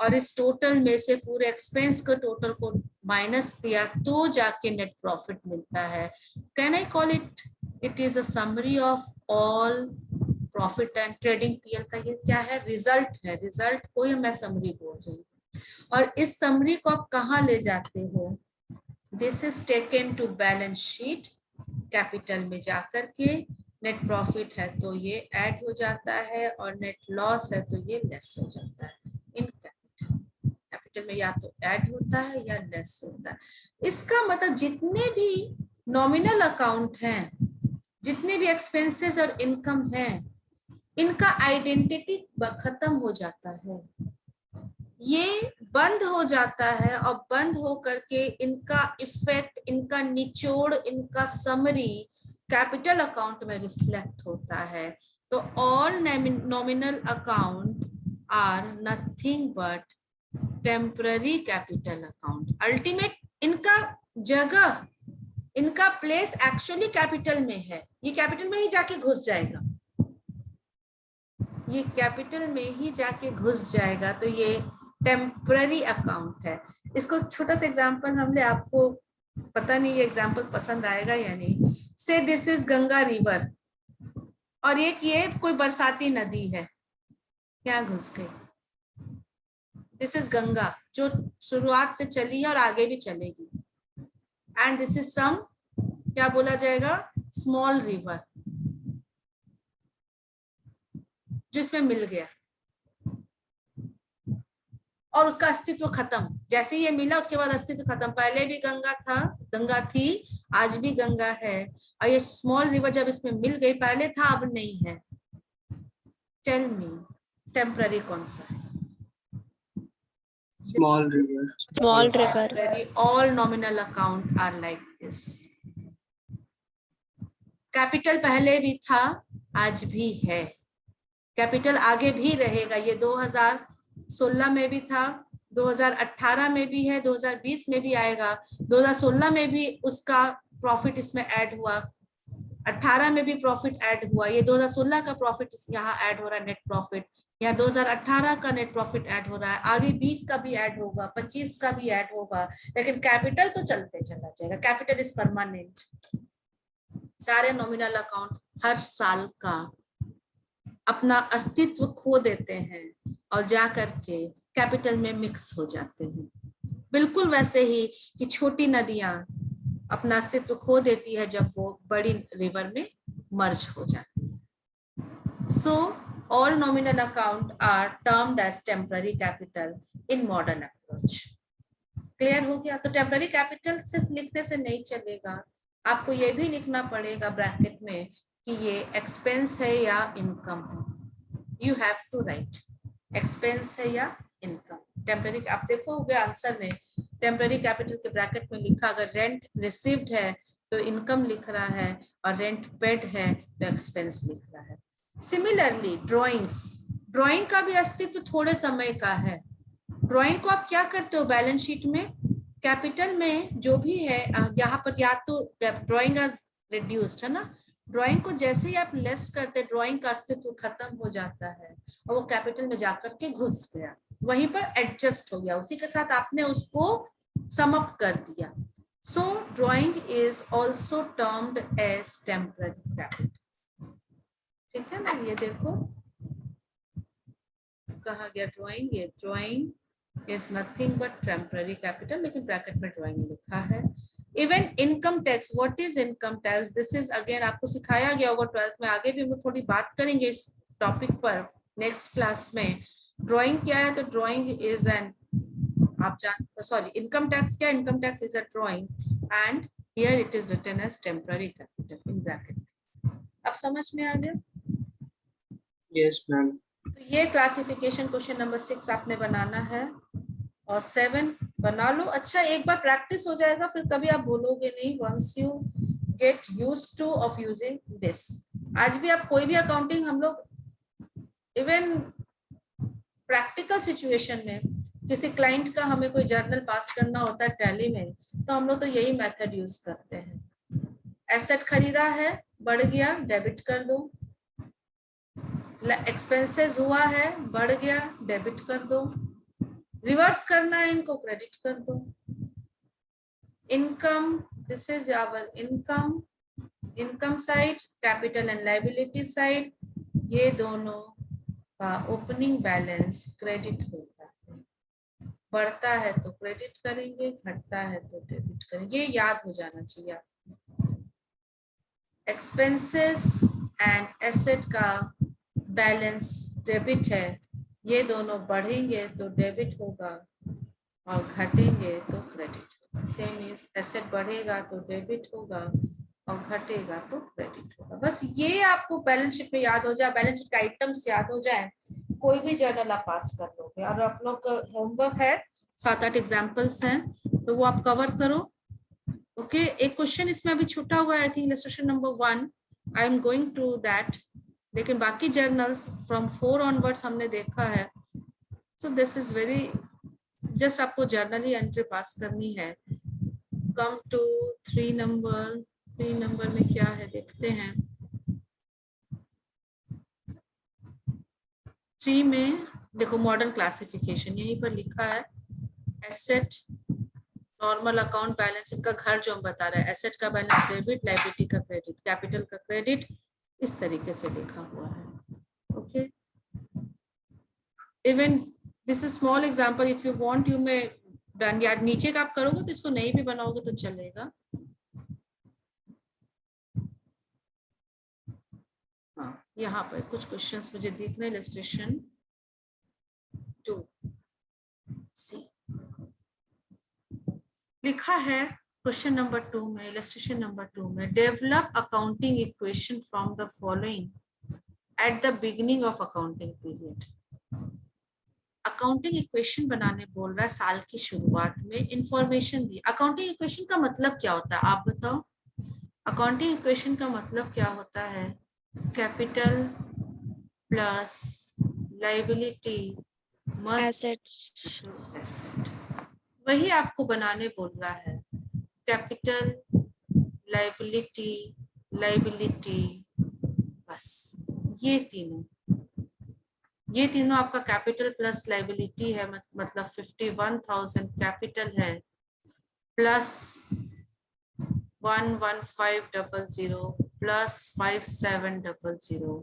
और इस टोटल में से पूरे एक्सपेंस का टोटल को माइनस किया, तो जाके नेट प्रॉफिट मिलता है। Can I call it, it is a summary of all profit and trading PL का ये क्या है, रिजल्ट है, रिजल्ट को ही मैं समरी बोल रही हूँ। और इस समरी को आप कहाँ ले जाते हो, this is taken to balance sheet, capital में जाकर के नेट प्रॉफिट है तो ये ऐड हो जाता है और नेट लॉस है तो ये लेस हो जाता है इन कैपिटल। कैपिटल में या तो ऐड होता है या लेस होता है। इसका मतलब जितने भी नॉमिनल अकाउंट हैं, जितने भी एक्सपेंसेस और इनकम है, इनका आइडेंटिटी खत्म हो जाता है, ये बंद हो जाता है और बंद हो करके इनका इफेक्ट, इनका निचोड़, इनका समरी कैपिटल अकाउंट में रिफ्लेक्ट होता है। तो all nominal account are nothing but temporary capital account. Ultimate इनका जगह, इनका प्लेस एक्चुअली कैपिटल में है, ये कैपिटल में ही जाके घुस जाएगा, ये कैपिटल में ही जाके घुस जाएगा। तो ये टेम्पररी अकाउंट है। इसको छोटा सा एग्जांपल हमने, आपको पता नहीं ये एग्जांपल पसंद आएगा या नहीं। से दिस इज गंगा रिवर और एक ये कोई बरसाती नदी है, क्या घुस गई, दिस इज गंगा जो शुरुआत से चली है और आगे भी चलेगी, एंड दिस इज सम, क्या बोला जाएगा, स्मॉल रिवर जो इसमें मिल गया और उसका अस्तित्व खत्म। जैसे ये मिला उसके बाद अस्तित्व खत्म। पहले भी गंगा था, गंगा थी, आज भी गंगा है, और ये स्मॉल रिवर जब इसमें मिल गई, पहले था अब नहीं है। टेल मी टेम्पररी कौन सा है? Small river. Small river. Temporary. All nominal account are like this. Capital पहले भी था, आज भी है, कैपिटल आगे भी रहेगा। ये 2016 में भी था, 2018 में भी है, 2020 में भी आएगा। 2016 में भी उसका प्रॉफिट इसमें ऐड हुआ, 18 में भी प्रॉफिट ऐड हुआ, ये 2016 का प्रॉफिट यहाँ ऐड हो रहा है, नेट प्रॉफिट। यहाँ 2018 का नेट प्रॉफिट ऐड हो रहा है, आगे 20 का भी ऐड होगा, 25 का भी ऐड होगा, लेकिन कैपिटल तो चलते चला जाएगा। Capital is permanent. सारे नॉमिनल अकाउंट हर साल का अपना अस्तित्व खो देते हैं और जा करके कैपिटल में मिक्स हो जाते हैं। बिल्कुल वैसे ही कि छोटी नदियां अपना अस्तित्व खो देती है जब वो बड़ी रिवर में मर्ज हो जाती है। So all nominal account are termed as temporary capital in modern approach. Clear हो गया? तो टेम्पररी कैपिटल सिर्फ लिखने से नहीं चलेगा, आपको ये भी लिखना पड़ेगा ब्रैकेट में कि ये एक्सपेंस है या इनकम है। You have to write expense है या इनकम। टेम्पररी, आप देखोगे आंसर में टेम्पररी कैपिटल के ब्रैकेट में लिखा, अगर रेंट रिसीव्ड है तो इनकम लिख रहा है और रेंट पेड है तो एक्सपेंस लिख रहा है। सिमिलरली ड्राइंग्स, ड्राइंग का भी अस्तित्व थोड़े समय का है। ड्राइंग को आप क्या करते हो बैलेंस शीट में, कैपिटल में जो भी है यहाँ पर, या तो ड्राइंग एज रिड्यूस्ड है ना, ड्राइंग को जैसे ही आप लेस करते ड्राइंग का अस्तित्व खत्म हो जाता है और वो कैपिटल में जाकर के घुस गया, वहीं पर एडजस्ट हो गया, उसी के साथ आपने उसको सम अप कर दिया। So drawing is also termed as temporary capital. ठीक है ना? ये देखो कहा गया ड्राइंग, ये drawing is nothing but temporary capital, लेकिन ब्रैकेट में ड्राइंग लिखा है। Even income tax, what is income tax? This is again आपको सिखाया गया होगा 12th में, आगे भी हम थोड़ी बात करेंगे इस टॉपिक पर नेक्स्ट क्लास में। ड्राइंग क्या है? तो ड्राइंग इज एन, आप जान, सॉरी, इनकम टैक्स क्या? Income tax is a drawing and here it is written as temporary capital in bracket. अब समझ में आ गया? Yes, ma'am. तो ये क्लासिफिकेशन क्वेश्चन नंबर 6 आपने बनाना है और 7 बना लो। अच्छा, एक बार प्रैक्टिस हो जाएगा फिर कभी आप भूलोगे नहीं, once you get used to of using this. आज भी आप कोई भी अकाउंटिंग, हम लोग इवन प्रैक्टिकल सिचुएशन में किसी क्लाइंट का हमें कोई जर्नल पास करना होता है टैली में, तो हम लोग तो यही मेथड यूज करते हैं। एसेट खरीदा है, बढ़ गया, डेबिट कर दो। एक्सपेंसेस हुआ है, बढ़ गया, डेबिट कर दो। रिवर्स करना है इनको, क्रेडिट कर दो। Income, this is our income, income side, capital and liability side. ये दोनों का ओपनिंग बैलेंस क्रेडिट होगा। बढ़ता है तो क्रेडिट करेंगे, घटता है तो डेबिट करेंगे। ये याद हो जाना चाहिए। एक्सपेंसेस एंड एसेट का बैलेंस डेबिट है, ये दोनों बढ़ेंगे तो डेबिट होगा और घटेंगे तो क्रेडिट होगा। सेम इज एसेट बढ़ेगा तो डेबिट होगा और घटेगा तो क्रेडिट होगा। बस ये आपको बैलेंस शीट में याद हो जाए, बैलेंस शीट के आइटम्स याद हो जाए, कोई भी जर्नल आप पास कर लोगे। और आप लोग का होमवर्क है, 7-8 एग्जाम्पल्स हैं, तो वो आप कवर करो। ओके एक क्वेश्चन इसमें अभी छूटा हुआ है, I think illustration number 1, I am going to that, लेकिन बाकी जर्नल्स फ्रॉम 4 ऑनवर्ड्स हमने देखा है। So this is very, just आपको जर्नली एंट्री पास करनी है। कम टू 3 नंबर में क्या है देखते हैं। 3 में देखो मॉडर्न क्लासिफिकेशन यहीं पर लिखा है। एसेट, नॉर्मल अकाउंट बैलेंस, इनका घर जो हम बता रहे हैं, एसेट का बैलेंस डेबिट, लायबिलिटी का क्रेडिट, कैपिटल का क्रेडिट, इस तरीके से लिखा हुआ है। Okay even this is small example, if you want you may done, या नीचे का आप करोगे तो इसको नहीं भी बनाओगे तो चलेगा। हाँ यहाँ पर कुछ क्वेश्चंस मुझे दिख रहे हैं। इलस्ट्रेशन 2 सी लिखा है क्वेश्चन नंबर 2 में, इलस्ट्रेशन नंबर 2 में, develop accounting equation from the following at the beginning of accounting period. Accounting equation बनाने बोल रहा है साल की शुरुआत में, इंफॉर्मेशन दी। अकाउंटिंग इक्वेशन का मतलब क्या होता है आप बताओ? अकाउंटिंग इक्वेशन का मतलब क्या होता है? Capital plus liability must asset, वही आपको बनाने बोल रहा है। कैपिटल लायबिलिटी लायबिलिटी, बस ये तीनों आपका कैपिटल प्लस लायबिलिटी है, मतलब 51,000 कैपिटल है plus 11500 plus 5700।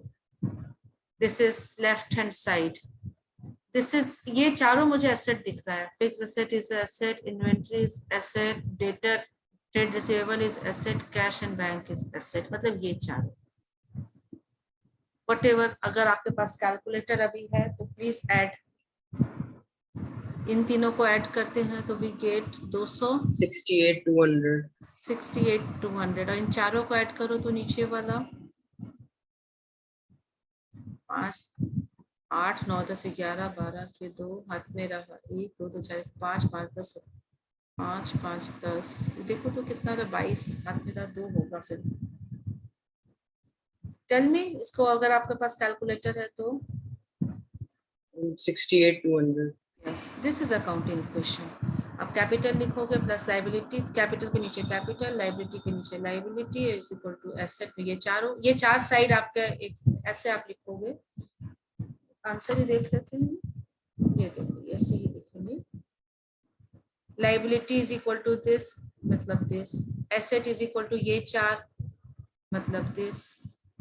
This is left hand side, this is, ये चारों मुझे एसेट दिख रहा है। Fix asset is asset, inventory is asset, debtor trade receivable is asset, cash and bank is asset, मतलब ये चारों। Whatever, अगर आपके पास कैलकुलेटर अभी है तो प्लीज ऐड, इन तीनों को ऐड करते हैं तो वी गेट 68,200 68,200, और इन चारों को ऐड करो तो नीचे वाला 5 8 9 10 11 12 के 2 हाथ में रहा, 1 2 2 4 5 5 10 5 5 10, देखो तो कितना था, 22 हाथ में रहा, 2 होगा। फिर टेल मी इसको, अगर आपके पास कैलकुलेटर है तो। 68,200। Yes, this is accounting equation. अब कैपिटल लिखोगे प्लस लायबिलिटी, कैपिटल के नीचे कैपिटल, लायबिलिटी के नीचे liability is equal to asset में ये चारों, ये 4 साइड आपके एक ऐसे आप लिखोगे। आंसर ही देख लेते हैं, ये देखो ऐसे ही लिखेंगे। Liability is equal to this, मतलब this, asset is equal to ये 4, मतलब this,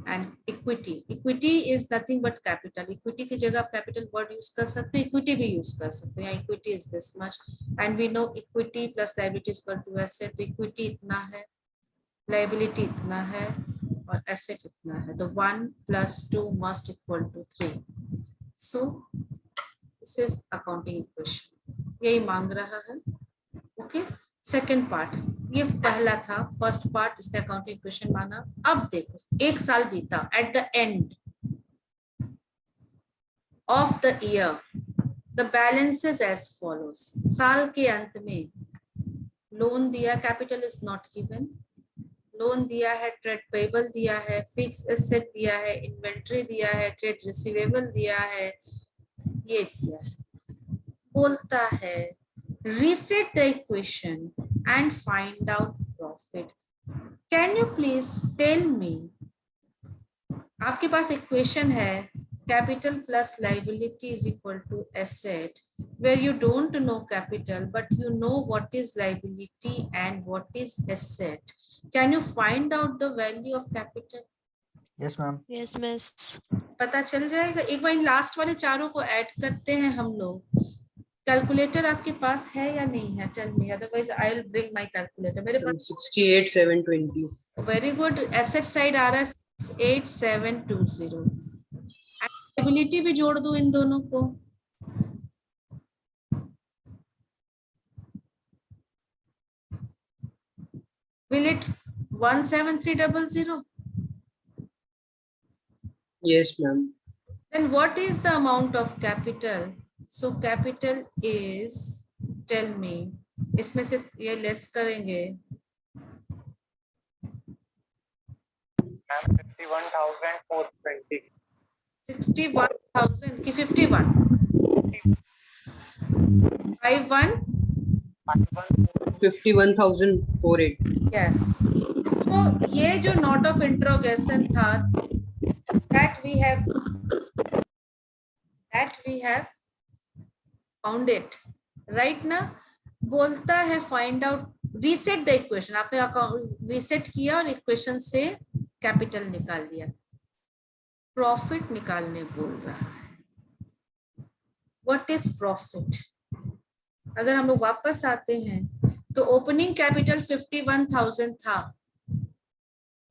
and equity is nothing but capital. Equity की जगह आप कैपिटल वर्ड यूज कर सकते हो, इक्विटी भी यूज कर सकते हैं। Equity is this much and we know equity plus liability is equal to asset. Equity इतना है, लायबिलिटी इतना है और एसेट इतना है, तो 1 + 2 must equal to 3। So this is accounting equation, यही मांग रहा है। ओके सेकेंड पार्ट, ये पहला था, फर्स्ट पार्ट, इसने अकाउंटिंग इक्वेशन माना। अब देखो 1 साल बीता, at the end of the year the balances as follows. साल के अंत में लोन दिया, capital is not given, loan दिया है, ट्रेड पेबल दिया है, फिक्स एसेट दिया है, इन्वेंट्री दिया है, ट्रेड रिसीवेबल दिया है, ये दिया है। बोलता है reset the equation and find out profit. Can you please tell me, आपके पास इक्वेशन है capital plus liability is equal to asset, where you don't know capital but you know what is liability and what is asset. Can you find out the value of capital? Yes ma'am. Yes miss. पता चल जाएगा। एक बार in last वाले चारों को add करते हैं हम लोग। कैलकुलेटर आपके पास है या नहीं है? Tell me, otherwise I will bring my calculator. मेरे पास 68,720. Very good. एसेट साइड आ रहा है 8720। एबिलिटी भी जोड़ दूं इन दोनों को। Will it 17300? Yes, ma'am. Then what is the amount of capital? So capital is, tell me, इसमें से ये लेस करेंगे। मैम 51,420. 61,000 की 51 51 51,480. यस। तो ये जो नोट ऑफ इंट्रोगेशन था, that we have found it right ना। बोलता है find out, reset the equation. आपने अकाउंट रीसेट किया और इक्वेशन से कैपिटल निकाल लिया, प्रॉफिट निकालने बोल रहा है। What is profit? अगर हम लोग वापस आते हैं तो ओपनिंग कैपिटल 51,000 था।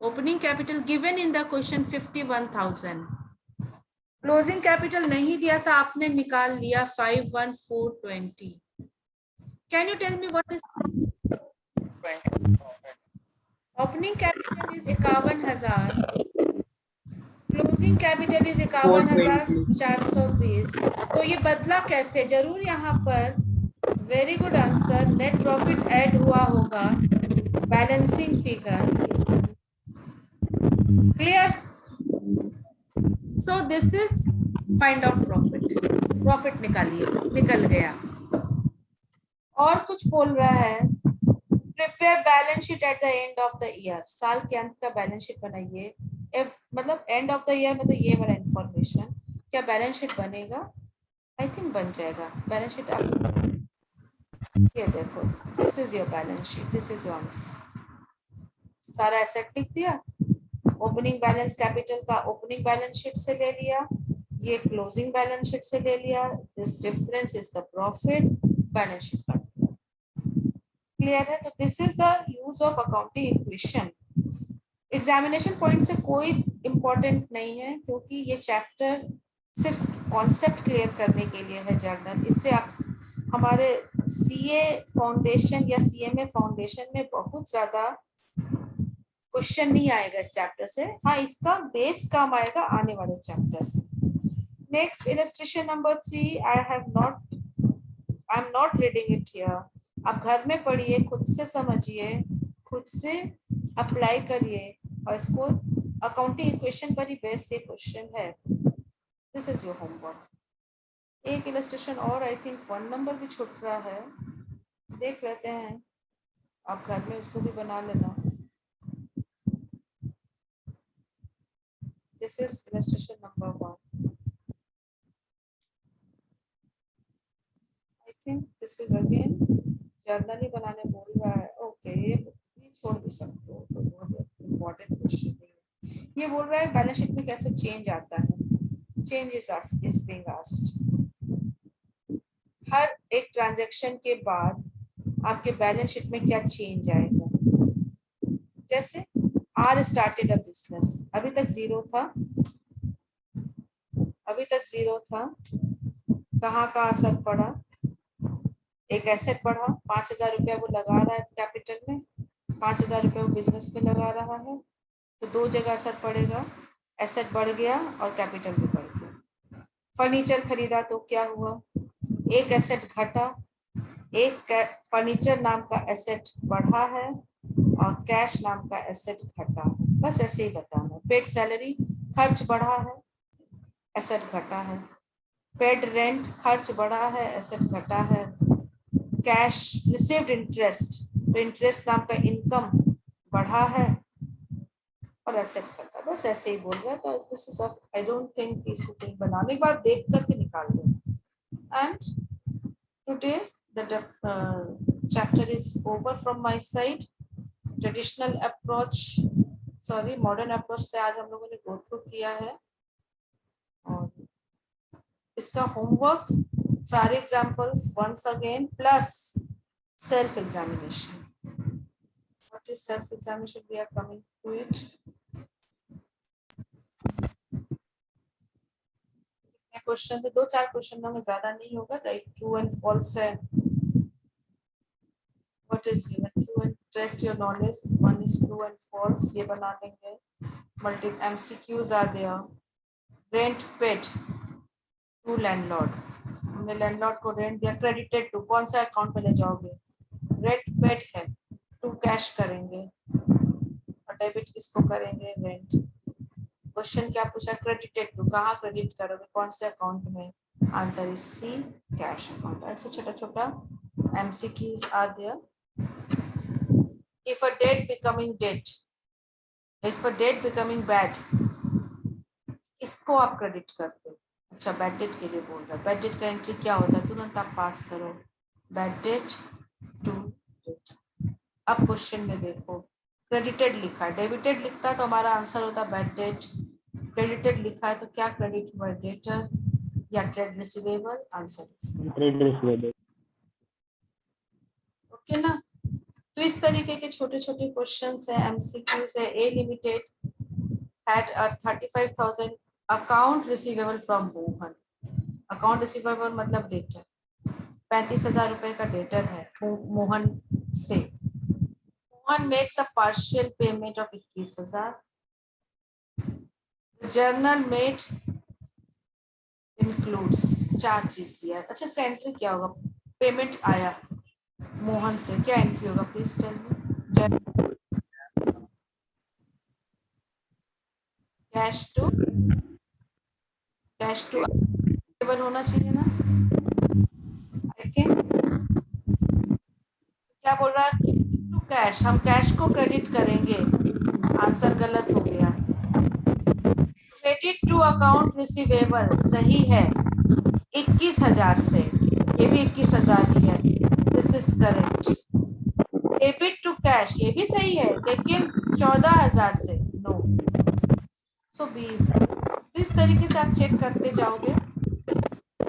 Opening capital given in the question 51,000। Closing capital नहीं दिया था, आपने निकाल लिया 51,420। Can you tell me what is opening capital? Is 51,000, closing capital is 51,420। तो ये बदला कैसे? जरूर यहाँ पर, very good answer, net profit add हुआ होगा balancing figure. Clear? So this is find out profit. Profit निकालिए, निकल गया। और कुछ बोल रहा है, prepare balance sheet at the end of the year. साल के अंत का बैलेंस शीट बनाइए। मतलब एंड ऑफ द ईयर मतलब ये वाला इंफॉर्मेशन। क्या बैलेंस शीट बनेगा? आई थिंक बन जाएगा बैलेंस शीट। आप ये देखो, this is your balance sheet, this is your answer. सारा एसेट लिख दिया, ओपनिंग बैलेंस कैपिटल का ओपनिंग बैलेंस शीट से ले लिया, ये क्लोजिंग बैलेंस शीट से ले लिया, this difference is the profit, balance sheet का। क्लियर है? तो this is the use of accounting equation. Examination point से कोई इंपॉर्टेंट नहीं है, क्योंकि ये चैप्टर सिर्फ कॉन्सेप्ट क्लियर करने के लिए है जर्नल। इससे आप हमारे सीए फाउंडेशन या सीएमए फाउंडेशन में बहुत ज्यादा क्वेश्चन नहीं आएगा इस चैप्टर से। हाँ, इसका बेस काम आएगा आने वाले चैप्टर से। Next illustration number 3, I am not reading it here. आप घर में पढ़िए, खुद से समझिए, खुद से अप्लाई करिए, और इसको अकाउंटिंग इक्वेशन पर ही बेस ये क्वेश्चन है। This is your homework. एक इलस्ट्रेशन और, आई थिंक 1 नंबर भी छूट रहा है, देख लेते हैं। आप घर में उसको भी बना लेना। This is illustration number 1. I think this is again journal ही बनाने बोल रहा है। ओके, ये छोड़ भी सकते हो, तो बहुत इम्पोर्टेंट क्वेश्चन है। ये बोल रहा है बैलेंस शीट में कैसे चेंज आता है। Change is being asked. हर एक ट्रांजैक्शन के बाद आपके बैलेंस शीट में क्या चेंज आएगा। जैसे आर स्टार्टेड अ बिजनेस, अभी तक जीरो था, कहाँ का असर पड़ा? एक एसेट बढ़ा, 5,000 रुपया वो लगा रहा है कैपिटल में, 5,000 रुपया वो बिजनेस में लगा रहा है, तो 2 जगह असर पड़ेगा। एसेट बढ़ गया और कैपिटल भी बढ़ गया। फर्नीचर खरीदा तो क्या हुआ? एक एसेट घटा, एक फर्नीचर नाम का एसेट बढ़ा है और कैश नाम का एसेट घटा है। बस ऐसे ही बताना। पेड सैलरी, खर्च बढ़ा है, एसेट घटा है। पेड रेंट, खर्च बढ़ा है, एसेट घटा है। कैश रिसीव्ड इंटरेस्ट, तो इंटरेस्ट नाम का इनकम बढ़ा है और एसेट घटा। बस ऐसे ही बोल रहा है। तो this is of, I don't think इस थिंग बनाने के बाद देख करके निकाल दो। And today the chapter is over from my side. Traditional approach sorry modern approach से आज हम लोगों ने गो थ्रू किया है और इसका होमवर्क सारे examples once again plus self examination. What is self examination? We are coming to it. Question है, 2-4 क्वेश्चन में ज्यादा नहीं होगा. ट्रू एंड फॉल्स है. What is given? True and test your knowledge. One is true and false. ये बना देंगे. Multiple MCQs are there. Rent paid to landlord. हमने landlord को rent दिया. Credited to कौन सा account पे ले जाओगे? Rent paid है. To cash करेंगे. और debit किसको करेंगे? Rent. Question क्या पूछा? Credited to कहाँ credit करोगे? कौन से account में? Answer is C. Cash account. ऐसे छोटा-छोटा MCQs are there. If a debt becoming debt, if a debt becoming bad, इसको आप क्रेडिट करते हो. अच्छा बैड डेट के लिए बोल रहा है. बैड डेट का एंट्री क्या होता है? तुरंत आप पास करो. Bad debt to debt. अब क्वेश्चन में देखो क्रेडिटेड लिखा है. डेबिटेड लिखता है तो हमारा आंसर होता है बैड डेट. क्रेडिटेड लिखा है तो क्या क्रेडिट हुआ? डेटर या trade receivable. Answer trade receivable. Okay ना. तो इस तरीके के छोटे छोटे क्वेश्चंस है. एमसीक्यूज है. A limited had 35,000 account receivable from Mohan. Account receivable मतलब डेटर. 35,000 रुपए का डेटर है मोहन से. Mohan makes a partial payment of 21,000. Journal made includes 4 चीज दिया. अच्छा इसका एंट्री क्या होगा? पेमेंट आया मोहन से. क्या एंट्री होगा? Please tell me. Cash to table होना चाहिए ना. आई थिंक क्या बोल रहा है? To cash. हम कैश को क्रेडिट करेंगे. आंसर गलत हो गया. क्रेडिट टू अकाउंट रिसीवेबल सही है 21,000 से. ये भी 21,000 ही है. This is correct. Debit to cash ये भी सही है लेकिन 14,000 से. नो. सो 20. इस तरीके से आप चेक करते जाओगे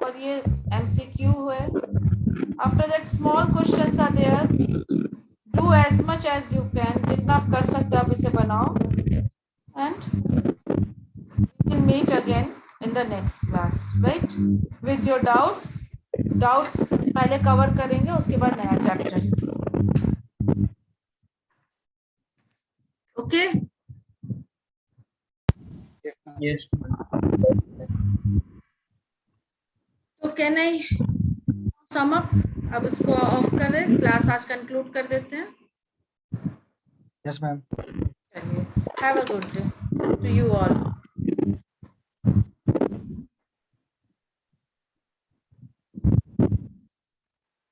और ये एमसीक्यू है. After that small questions are there. Do as much as you can. जितना आप कर सकते हो आप इसे बनाओ. And we'll meet again in the next class, right? With your doubts पहले कवर करेंगे उसके बाद नया चैप्टर. ओके. Yes. तो कैन आई सम अप? अब इसको ऑफ कर रहे. क्लास आज कंक्लूड कर देते हैं. Yes ma'am. चलिए. Have a good day to you all.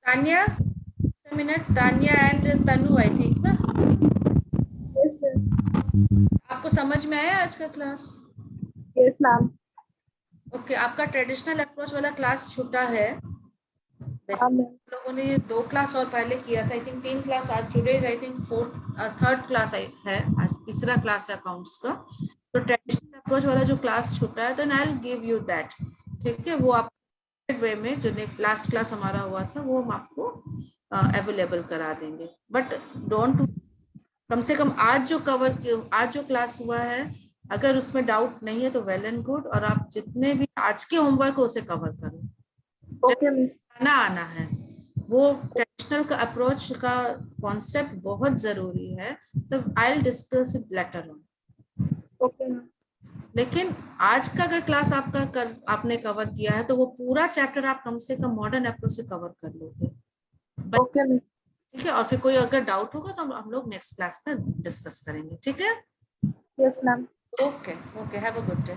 Tanya minute. Tanya and Tanu I think ना. Yes, ma'am. आपको समझ में आया आज का क्लास? Yes, ma'am. ओके. आपका ट्रेडिशनल अप्रोच वाला क्लास छूटा है. हाँ, ma'am. लोगों ने 2 क्लास और पहले किया था. आई थिंक 3 क्लास आज. Today I think 3rd class है. आज तीसरा क्लास है अकाउंट्स का. तो ट्रेडिशनल अप्रोच वाला जो क्लास छूटा है then I will give you that. ठीक है. वो आप वे में जो लास्ट क्लास हमारा हुआ था वो हम आपको अवेलेबल करा देंगे. But don't. कम से कम आज जो क्लास हुआ है अगर उसमें डाउट नहीं है तो वेल एंड गुड. और आप जितने भी आज के होमवर्क है उसे कवर करो. Okay, miss. आना है. वो ट्रेडिशनल का अप्रोच का कॉन्सेप्ट बहुत जरूरी है. तो I will discuss it later on. Okay, ma'am. लेकिन आज का अगर क्लास आपने कवर किया है तो वो पूरा चैप्टर आप कम से कम मॉडर्न अप्रोच से कवर कर लोगे. Okay, miss. ठीक है. और फिर कोई अगर डाउट होगा तो हम लोग नेक्स्ट क्लास में डिस्कस करेंगे. ठीक है. Yes, ma'am. Okay. Have a good day.